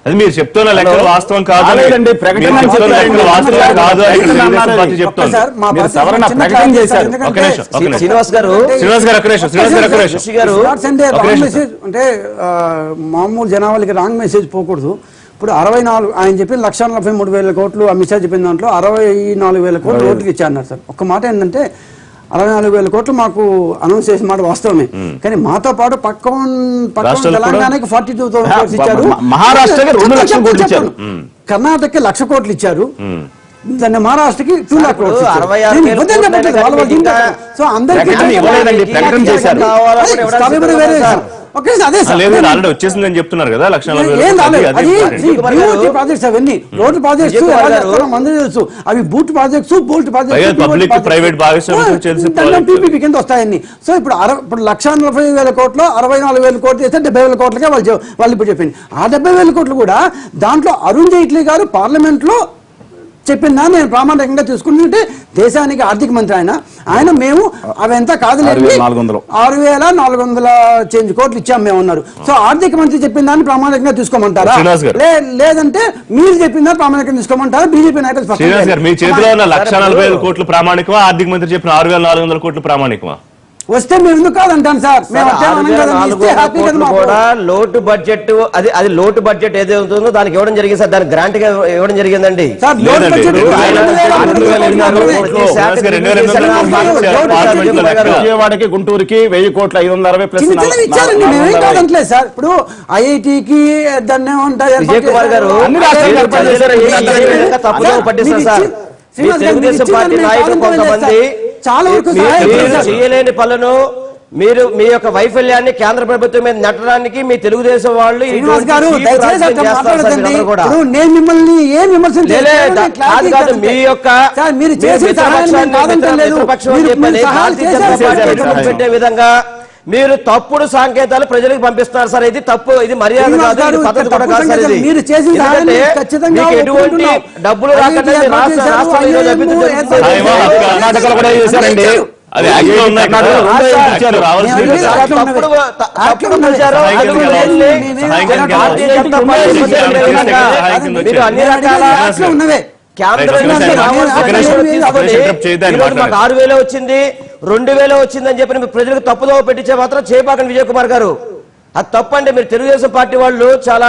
అది మీరు చెప్తున్న లెక్కలు వాస్తవం కాదు. శ్రీనివాస్ గారు, ఋషి గారు అంటే మామూలు జనాభాలకి రాంగ్ మెసేజ్ పోకూడదు. ఇప్పుడు 64 ఆయన చెప్పిన 1,43,000 కోట్లు అమిత్ షా చెప్పిన దాంట్లో 64,000 కోట్లు ఓటుకి ఇచ్చారన్నారు సార్. ఒక్క మాట ఏంటంటే 64,000 కోట్లు మాకు అనౌన్స్ చేసిన మాట వాస్తవమే. కానీ మాతో పాటు పక్క తెలంగాణకి 42,000 కోట్లు ఇచ్చారు. మహారాష్ట్రకి 2 లక్షల కోట్లు ఇచ్చారు. కర్ణాటకకి 1,00,000 కోట్లు ఇచ్చారు. దాన్ని మహారాష్ట్రకి 2 లక్షల కోట్లు. సో అందరికీ వచ్చేసిందని చెప్తున్నారు కదా. ప్రాజెక్ట్స్ అవన్నీ రోడ్డు ప్రాజెక్ట్స్ మంది తెలుసు. అవి బూట్ ప్రాజెక్ట్స్, బోల్ట్ ప్రాజెక్ట్స్ కింద వస్తాయన్ని. సో ఇప్పుడు 1,40,000 కోట్లు 64,000 కోట్లు చేస్తే 70,000 కోట్లకే వాళ్ళు ఇప్పుడు చెప్పింది. ఆ 70,000 కోట్లు కూడా దాంట్లో అరుణ్ జైట్లీ గారు పార్లమెంట్ లో చెప్పిందా నేను ప్రామాణికంగా తీసుకుంటుంటే, దేశానికి ఆర్థిక మంత్రి ఆయన మేము అవి ఎంత కాదు 6,400 చేంజ్ కోట్లు ఇచ్చాం మేము అన్నారు. సో ఆర్థిక మంత్రి చెప్పిన దాన్ని ప్రామాణికంగా తీసుకోమంటారా, లేదంటే మీరు చెప్పిన దాన్ని ప్రామాణికంగా తీసుకోమంటారా? బీజేపీ నాయకులు మీ చేతిలో ఉన్న 1,40,000 కోట్లు ప్రామాణికమా, ఆర్థిక మంత్రి చెప్పిన 6,400 కోట్లు ప్రామాణికమా? వస్తే మేము ఎందుకు కాదంటాను సార్. కూడా లోటు బడ్జెట్, అది లోటు బడ్జెట్ ఏదైతుందో దానికి ఇవ్వడం జరిగింది సార్. దానికి గ్రాంట్ గా ఇవ్వడం జరిగిందండి. విజయవాడకి గుంటూరుకి 1,000 కోట్ల 560 ప్లస్ కాదంటలేదు సార్. ఇప్పుడు ఐఐటికి దాన్ని ఏమంటారు విజయ్ కుమార్ గారు తప్పుగా పట్టిస్తారు సార్. తెలుగుదేశం పార్టీ నాయకులు కొంతమంది చాలా వరకు చేయలేని పనులను మీరు మీ యొక్క వైఫల్యాన్ని కేంద్ర ప్రభుత్వం మీద నెట్టడానికి మీ తెలుగుదేశం వాళ్ళు నేను మిమ్మల్ని ఏం కాదు మీ యొక్క పెట్టే విధంగా మీరు తప్పుడు సంకేతాలు ప్రజలకు పంపిస్తున్నారు సార్. ఇది తప్పు, ఇది మర్యాద కాదు, పద్ధతి కూడా కాదు సార్. ఇది ఎటువంటి డబ్బులు రాకుండా మీరు అన్ని రకాల కేంద్రం రైట్, నుంచి ఒక రావాల్సిన నిమిషం, నిధులు తీసుకొని ఇంటరప్ట్ చేయొద్దు, ఆయన ఈరోజు మాకు మాట్లాడండి. 6,000 వచ్చింది 2,000 వచ్చింది అని చెప్పి మీరు ప్రజలకు తప్పుదోవ పెట్టించే మాత్రం చేయబాకండి విజయ్ కుమార్ గారు. అది తప్పండి. మీరు తెలుగుదేశం పార్టీ వాళ్ళు చాలా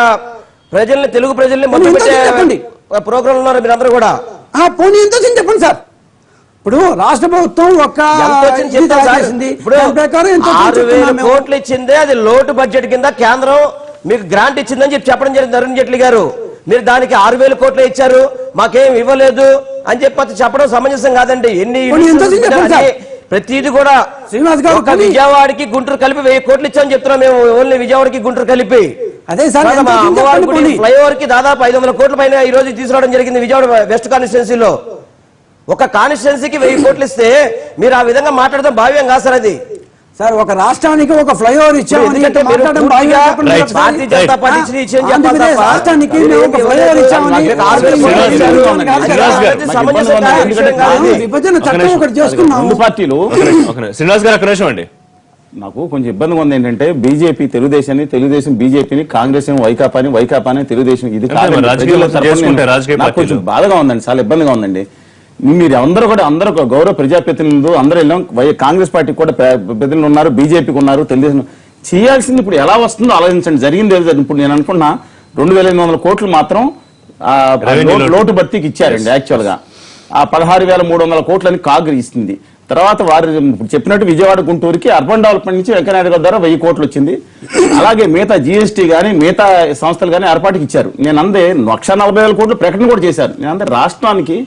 తెలుగు ప్రజల్ని మొత్తం ఎంతో చెప్పండి. ప్రోగ్రాం ఉన్నారు మీరందరూ కూడా. పోనీ ఎంత వచ్చింది చెప్పండి సార్. ఇప్పుడు రాష్ట్ర ప్రభుత్వం ఒక ఎంత వచ్చింది చెప్తాం సార్. ఇప్పుడు దాని ప్రకారం ఎంత వచ్చింది 6,000 చెప్తున్నాం మేము. కోట్లు ఇచ్చిందే అది లోటు బడ్జెట్ కింద కేంద్రం మీకు గ్రాంట్ ఇచ్చిందని చెప్పి చెప్పడం జరిగింది అరుణ్ జైట్లీ గారు. మీరు దానికి 6,000 కోట్లు ఇచ్చారు మాకేం ఇవ్వలేదు అని చెప్పి చెప్పడం సమంజసం కాదండి. ఎన్ని పోనీ ఎంత వచ్చింది చెప్పండి సార్. ప్రతిది కూడా శ్రీనివాస్ గారు ఒక్క విజయవాడకి గుంటూరు కలిపి 1000 కోట్లు ఇచ్చామని చెప్తున్నాం మేము. ఓన్లీ విజయవాడకి గుంటూరు కలిపి. అదే సార్ కాగా ఎంత మా వచ్చింది అమ్మవారి చెప్పండి గుడి పోనీ. ఫ్లైఓవర్ కి దాదాపు 500 కోట్ల పైన ఈ రోజు తీసుకురావడం జరిగింది విజయవాడ వెస్ట్ కాన్స్టిట్యున్సీలో. ఒక కాన్స్టిట్యున్సీకి 1000 కోట్లు ఇస్తే మీరు ఆ విధంగా మాట్లాడడం భావ్యం కాదు సార్. అది సార్ ఒక రాష్ట్రానికి ఒక ఫ్లైఓవర్ ఇచ్చామని ఎందుకంటే మీరు మాట్లాడడం పూర్తిగా భావ్యం చెప్పండి రైట్. ఒకసారి. భారతీయ జనతా పార్టీ ఇచ్చిన ఇచ్చేం చెప్పాలి ఆంధ్రప్రదేశ్ తప్ప రాష్ట్రానికి మీరు మేము ఒక ఏమి ఫ్లైఓవర్ ఇవ్వలేదు. ఇచ్చామని నాకు 6,000 కోట్లు శ్రీనివాస్ ఇచ్చారు. గారు, అది శ్రీనివాస్ గారు, అది సమంజసమైన విషయం కాదు ఇది. విభజన ఒక చట్టం నిమిషం. ఒకటి చేసుకున్నాము. రెండు పార్టీలు శ్రీనివాస్ గారు ఒక్క నిమిషం అండి. నాకు కొంచెం ఇబ్బందిగా ఉంది ఏంటంటే బీజేపీ తెలుగుదేశాన్ని, తెలుగుదేశం బీజేపీని, కాంగ్రెస్ వైకాపాని తెలుగుదేశం ఇది అంతే కాదండి. మరి రాజకీయాలు ప్రజల తరపున చేసుకుంటే నేను- రాజకీయ నాకు కొంచెం పార్టీలు. బాధగా ఉందండి, చాలా ఇబ్బందిగా ఉందండి. మీరు అందరూ గౌరవ ప్రజాప్రతినిధులు అందరూ వెళ్ళాం. కాంగ్రెస్ పార్టీకి కూడా ప్రతినిధులు ఉన్నారు, బీజేపీకి ఉన్నారు, తెలుగుదేశం చేయాల్సింది ఇప్పుడు ఎలా వస్తుందో ఆలోచించండి. జరిగింది ఏదో ఇప్పుడు నేను అనుకున్నా 2,800 కోట్లు మాత్రం లోటు భర్తీకి ఇచ్చారండి. యాక్చువల్ గా ఆ 16,300 కోట్లని కాగ్ ఇస్తుంది. తర్వాత వారు ఇప్పుడు చెప్పినట్టు విజయవాడ గుంటూరుకి అర్బన్ డెవలప్మెంట్ నుంచి వెంకయ్యనాయుడు గారి ద్వారా 1000 కోట్లు వచ్చింది. అలాగే మిగతా జీఎస్టీ గానీ మిగతా సంస్థలు కానీ ఏర్పాటుకి ఇచ్చారు. నేను అందే 1,40,000 కోట్లు ప్రకటన కూడా చేశారు. నేను అందే రాష్ట్రానికి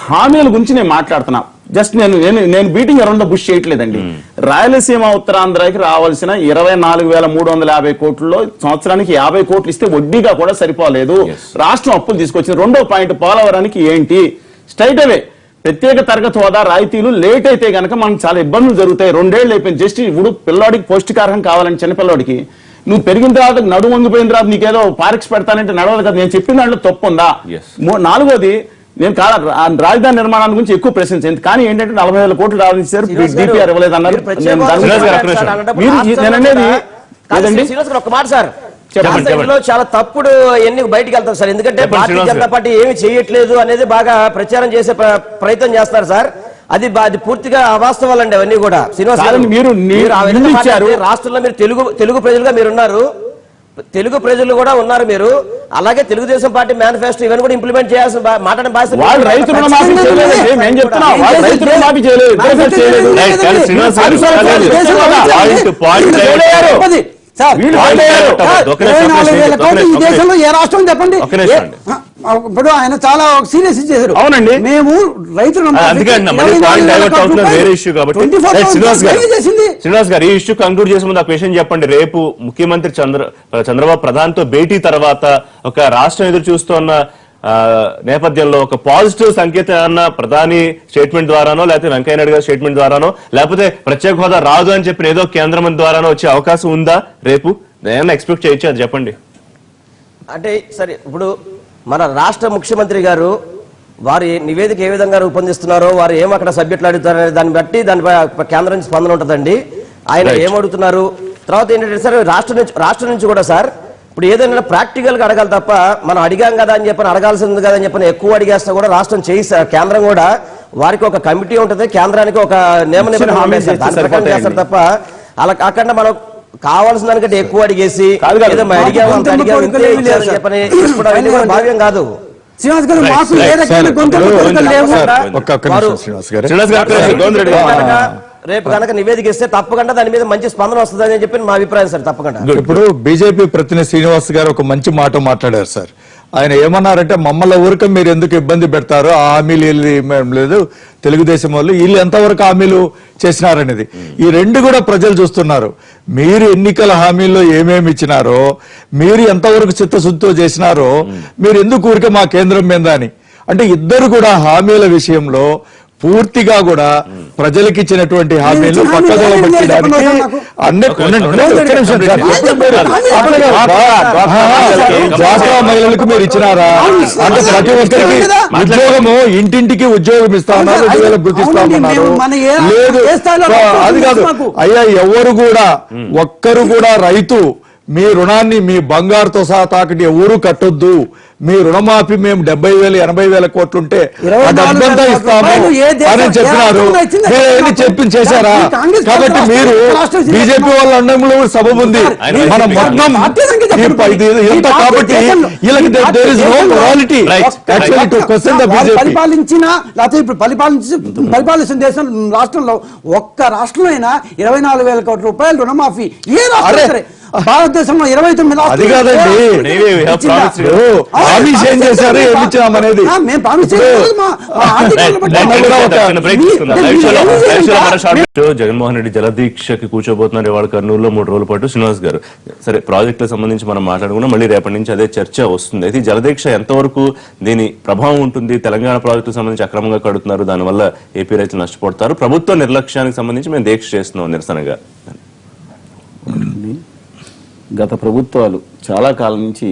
హామీల గురించి నేను మాట్లాడుతున్నా. జస్ట్ నేను బీటింగ్ అరౌండ్ ద బుష్ చేయట్లేదండి. రాయలసీమ ఉత్తరాంధ్రకి రావాల్సిన 24,350 కోట్లలో సంవత్సరానికి 50 కోట్లు ఇస్తే వడ్డీగా కూడా సరిపోలేదు. రాష్ట్రం అప్పులు తీసుకొచ్చింది. రెండో పాయింట్, పోలవరానికి ఏంటి స్ట్రైట్ అవే ప్రత్యేక తరగతి హోదా రాయితీలు లేట్ అయితే గనక మనకు చాలా ఇబ్బందులు జరుగుతాయి. 2 ఏళ్ళు అయిపోయింది. జస్ట్ ఇప్పుడు పిల్లోడికి పౌష్టికాహారం కావాలని చిన్నపిల్లోడికి నువ్వు పెరిగిన తర్వాత నడుము వంగిపోయిన తర్వాత నీకేదో పార్క్స్ పెడతానంటే నడవదు కదా. నేను చెప్పిన దాంట్లో తప్పు ఉందా? నాలుగోది, నేను రాజధాని నిర్మాణాల గురించి ఎక్కువ ప్రశ్నించింది. కానీ ఏంటంటే 40,000 కోట్లు రావాల్సారు, డిపిఆర్ ఇవ్వలేదు అన్నారు. నేను అనేది లేదండి. ఒక మాట సార్, చెప్పండి. చాలా తప్పుడు ఎన్ని బయటికి వెళ్తారు సార్. ఎందుకంటే భారతీయ జనతా పార్టీ ఏమి చేయట్లేదు అనేది బాగా ప్రచారం చేసే ప్రయత్నం చేస్తారు సార్. అది పూర్తిగా అవాస్తవాలండి అవన్నీ కూడా. శ్రీనివాస్ గారు, మీరు ఆ విధంగా ఇచ్చారు. మాట్లాడితే రాష్ట్రంలో మీరు తెలుగు ప్రజలుగా మీరున్నారు, తెలుగు ప్రజలు కూడా ఉన్నారు మీరు. అలాగే తెలుగుదేశం పార్టీ మేనిఫెస్టో ఇవన్నీ కూడా ఇంప్లిమెంట్ చేయాల్సిన మాట్లాడడం బాధ్యత. వాళ్ళు రైతు రుణమాఫీ చేయలేదు. మేము చెప్తున్నాం వాళ్ళు రైతు రుణమాఫీ చేయలేదు. రైట్, కానీ శ్రీనివాస్ గారు, సార్, వీళ్ళు 24,000 కోట్లు ఈ దేశంలో ఏ రాష్ట్రం చెప్పండి. ఒక్క నిమిషం అండి. ఇప్పుడు ఆయన చాలా సీరియస్ చేశారు. అవునండి. మేము రైతులు అందుకే అన్న మళ్ళీ పాయింట్ డైవర్ట్ అవుతున్న వేరే ఇష్యూ కాబట్టి రైట్, శ్రీనివాస్ గారు ఈ ఇష్యూ కంక్లూడ్ చేసే ముందు ఒక విషయం చెప్పండి. రేపు ముఖ్యమంత్రి చంద్రబాబు ప్రధానితో భేటీ తర్వాత ఒక రాష్ట్రం ఎదురు చూస్తున్న నేపథ్యంలో ఒక పాజిటివ్ సంకేతం ఏమన్నా ప్రధాని స్టేట్మెంట్ ద్వారానో లేకపోతే వెంకయ్యనాయుడు గారి స్టేట్మెంట్ ద్వారానో లేకపోతే ప్రత్యేక హోదా రాదు అని చెప్పిన ఏదో కేంద్ర మంత్రి ద్వారానో వచ్చే అవకాశం ఉందా రేపు? ఏమన్నా ఎక్స్పెక్ట్ చేయొచ్చు, అది చెప్పండి. అంటే సరే, ఇప్పుడు మన రాష్ట్ర ముఖ్యమంత్రి గారు వారి నివేదిక ఏ విధంగా రూపొందిస్తున్నారో, వారు ఏం అక్కడ సబ్జెక్టులు అడుగుతారనే దాన్ని బట్టి దానిపై కేంద్రం నుంచి స్పందన ఉంటుందండి. ఆయన ఏమడుగుతున్నారు, తర్వాత ఏంటంటే సార్ రాష్ట్రం నుంచి కూడా సార్ ఇప్పుడు ఏదైనా ప్రాక్టికల్ గా అడగాలి తప్ప మనం అడిగాం కదా అని చెప్పని అడగాల్సింది కదా అని చెప్పని ఎక్కువ అడిగేస్తా కూడా రాష్ట్రం చేయి సార్. కేంద్రం కూడా వారికి ఒక కమిటీ ఉంటుంది, కేంద్రానికి ఒక నియమ నిబంధనలు చేస్తారు తప్ప అలా కాకుండా మనం కావాల్సిన దానికంటే ఎక్కువ అడిగేసి ఏదో అడిగాము అంత అడిగాము ఇంతే ఇచ్చారని చెప్పని చెప్పడం భావ్యం కాదు. శ్రీనివాస్ గారు, మాకు ఏ రకమైన రేపు కనుక నివేదిక ఇస్తే తప్పకుండా దాని మీద మంచి స్పందన వస్తుందని చెప్పి మా అభిప్రాయం సార్. తప్పకుండా. ఇప్పుడు బీజేపీ ప్రతినిధి శ్రీనివాస్ గారు ఒక మంచి మాట మాట్లాడారు సార్. ఆయన ఏమన్నారంటే మమ్మల్ని ఊరిక మీరు ఎందుకు ఇబ్బంది పెడతారు, ఆ హామీలు లేదు తెలుగుదేశం వాళ్ళు వీళ్ళు ఎంతవరకు హామీలు చేసినారనేది ఈ రెండు కూడా ప్రజలు చూస్తున్నారు. మీరు ఎన్నికల హామీల్లో ఏమేమి ఇచ్చినారో, మీరు ఎంతవరకు చిత్తశుద్ధితో చేసినారో, మీరు ఎందుకు ఊరికే మా కేంద్రం మీద అని. అంటే ఇద్దరు కూడా హామీల విషయంలో పూర్తిగా కూడా ప్రజలకు ఇచ్చినటువంటి హామీలు పక్కదోవ పెట్టడానికి డ్వాక్రా మహిళలకు మీరు ఇచ్చినారా? అంటే ప్రతి ఒక్కరికి ఉద్యోగము, ఇంటింటికి ఉద్యోగం ఇస్తా ఉన్నారు, 2,000 గుర్తిస్తా ఉన్నారు. లేదు అది కాదు అయ్యా, ఎవరు కూడా ఒక్కరు కూడా రైతు మీ రుణాన్ని మీ బంగారుతో సహా తాకటి ఎవరు కట్టొద్దు, మీ రుణమాఫీ మేము 70,000 80,000 కోట్లు ఉంటే ఆ డబ్బంతా ఇస్తాము అని చెప్పినారు. మీరు చేశారా? కాబట్టి మీరు బీజేపీ వాళ్ళ అన్నంలో సబబు ఉంది. మన మొత్తం ఎంత కాబట్టి వీళ్ళకి there is no morality actually to question the BJP. పరిపాలించిన లేకపోతే ఇప్పుడు పరిపాలిస్తున్న దేశం రాష్ట్రంలో ఒక్క రాష్ట్రంలో అయినా 24,000 కోట్ల రూపాయలు రుణమాఫీ ఏ రాష్ట్రం సరే భారతదేశంలో 29 అది కాదండి ప్రామిస్ ఏం చేశారు ఏమి ఇచ్చినామనేది జగన్మోహన్ రెడ్డి జలదీక్షకి కూర్చోబోతున్నారు ఇవాళ కర్నూలులో 3 రోజుల పాటు. శ్రీనివాస్ గారు, సరే ప్రాజెక్టులకు సంబంధించి మనం మాట్లాడుకున్నాం, మళ్ళీ రేపటి నుంచి అదే చర్చ వస్తుంది. అయితే జలదీక్ష ఎంతవరకు దీని ప్రభావం ఉంటుంది? తెలంగాణ ప్రాజెక్టుకు సంబంధించి అక్రమంగా కడుతున్నారు, దానివల్ల ఏపీ రైతులు నష్టపోతారు, ప్రభుత్వ నిర్లక్ష్యానికి సంబంధించి మేము దీక్ష చేస్తున్నాం నిరసనగా. గత ప్రభుత్వాలు చాలా కాలం నుంచి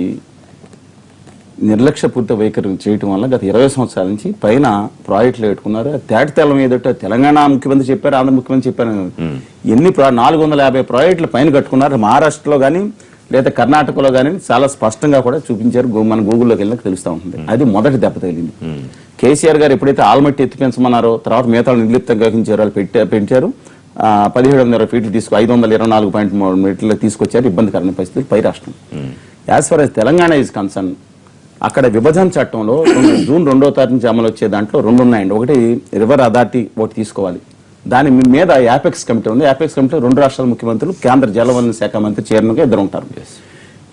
నిర్లక్ష్యపూరిత వైఖరి చేయటం వల్ల గత 20 సంవత్సరాల నుంచి పైన ప్రాజెక్టులు పెట్టుకున్నారు. తేటతెల్లం ఏదట తెలంగాణ ముఖ్యమంత్రి చెప్పారు, ఆంధ్ర ముఖ్యమంత్రి చెప్పారు. ఎన్ని 450 ప్రాజెక్టులు పైన కట్టుకున్నారు. మహారాష్ట్రలో కానీ లేదా కర్ణాటకలో కానీ చాలా స్పష్టంగా కూడా చూపించారు. మన గూగుల్లోకి వెళ్ళినా తెలుస్తూ ఉంటుంది. అది మొదటి దెబ్బ తగిలింది. కేసీఆర్ గారు ఎప్పుడైతే ఆల్మట్టి ఎత్తి పెంచమన్నారో తర్వాత మిగతా నిర్లిప్తంగా పెంచారు. 1720 ఫీట్లు 524.3 మీటర్లు తీసుకొచ్చారు. ఇబ్బందికరమైన పరిస్థితులు పై రాష్ట్రం. As for as Telangana is concern, అక్కడ విభజన చట్టంలో జూన్ 2వ తారీఖు నుంచి అమలు వచ్చే దాంట్లో 2 ఉన్నాయండి. ఒకటి రివర్ అథారిటీ ఒకటి తీసుకోవాలి. దాని మీద యాపెక్స్ కమిటీ ఉంది. యాపెక్స్ కమిటీలో 2 రాష్ట్రాల ముఖ్యమంత్రులు, కేంద్ర జలవనరుల శాఖ మంత్రి చైర్మన్గా 2 ఉంటారు.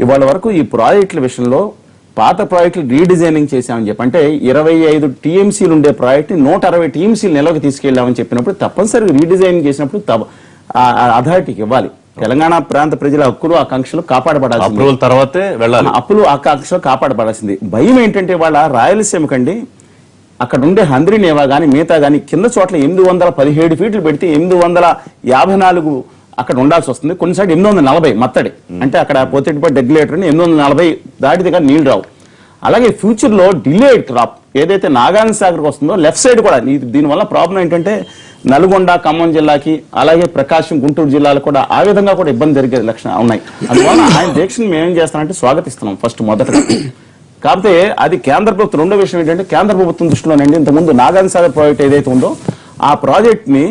ఇవాళ వరకు ఈ ప్రాజెక్టుల విషయంలో పాత ప్రాజెక్టులు రీడిజైనింగ్ చేశామని చెప్పి, అంటే 25 టీఎంసీలు ఉండే ప్రాజెక్టు 160 టీఎంసీలు నిల్వకి తీసుకెళ్లామని చెప్పినప్పుడు తప్పనిసరిగా రీడిజైనింగ్ చేసినప్పుడు అథారిటీకి ఇవ్వాలి. తెలంగాణ ప్రాంత ప్రజల హక్కులు ఆకాంక్షలు కాపాడబడాల్సింది. తర్వాతే వెళ్ళాలి. అప్పులు ఆకాంక్షలు కాపాడబడాల్సింది. భయం ఏంటంటే వాళ్ళ రాయలసీమ కండి అక్కడ ఉండే హంద్రీనేవా గానీ మిగతా గానీ కింద చోట్ల 817 ఫీట్లు పెడితే 854 అక్కడ ఉండాల్సి వస్తుంది. కొన్నిసార్లు 840 మత్తడి, అంటే అక్కడ పోతేటిపై రెగ్యులేటర్ 840 దాటితే కానీ నీళ్లు రావు. అలాగే ఫ్యూచర్ లో డిలేడ్ క్రాప్ ఏదైతే నాగార్జున సాగర్కి వస్తుందో లెఫ్ట్ సైడ్ కూడా దీనివల్ల ప్రాబ్లం ఏంటంటే నల్గొండ, ఖమ్మం జిల్లాకి అలాగే ప్రకాశం, గుంటూరు జిల్లాలకు కూడా ఆ విధంగా కూడా ఇబ్బంది జరిగే లక్షణాలు ఉన్నాయి. అందువల్ల ఆయన దీక్షను మేమేం చేస్తామంటే స్వాగతిస్తున్నాం ఫస్ట్ మొదటగా. కాకపోతే అది కేంద్ర ప్రభుత్వం. రెండో విషయం ఏంటంటే కేంద్ర ప్రభుత్వం దృష్టిలోనండి ఇంతకుముందు నాగార్జున సాగర్ ప్రాజెక్ట్ ఏదైతే ఉందో ఆ ప్రాజెక్ట్ ని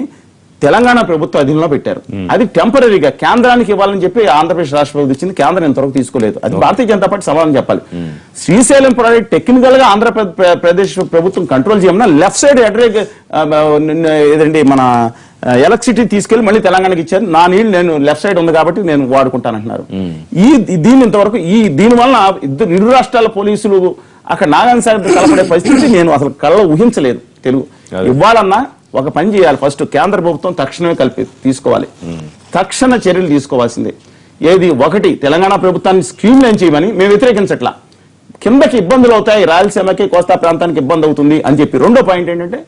తెలంగాణ ప్రభుత్వ అధీనంలో పెట్టారు. అది టెంపరీగా కేంద్రానికి ఇవ్వాలని చెప్పి ఆంధ్రప్రదేశ్ రాష్ట్ర ప్రభుత్వం ఇచ్చింది. కేంద్రం ఇంతవరకు తీసుకోలేదు. అది భారతీయ జనతా పార్టీ సవాలని చెప్పాలి. శ్రీశైలం ప్రాజెక్ట్ టెక్నికల్ గా ఆంధ్రప్రదేశ్ ప్రభుత్వం కంట్రోల్ చేయమన్నా లెఫ్ట్ సైడ్ ఏదండి మన ఎలక్ట్రిసిటీ తీసుకెళ్లి మళ్ళీ తెలంగాణకి ఇచ్చారు. నా నీళ్ళు నేను లెఫ్ట్ సైడ్ ఉంది కాబట్టి నేను వాడుకుంటానంటున్నారు. దీన్ని ఇంతవరకు దీనివల్ల ఇరు రాష్ట్రాల పోలీసులు అక్కడ నాగార్జున సాగర్ కలపడే పరిస్థితి నేను అసలు కళ్ళలో ఊహించలేదు. తెలుగు ఇవ్వాలన్నా ఒక పని చేయాలి. ఫస్ట్ కేంద్ర ప్రభుత్వం తక్షణమే తీసుకోవాలి. తక్షణ చర్యలు తీసుకోవాల్సిందే. ఏది ఒకటి తెలంగాణ ప్రభుత్వాన్ని స్కీమ్ లైన్ చేయమని మేము వ్యతిరేకించట్లా. కిందకి ఇబ్బందులు అవుతాయి, రాయలసీమకి కోస్తా ప్రాంతానికి ఇబ్బంది అవుతుంది అని చెప్పి. రెండో పాయింట్ ఏంటంటే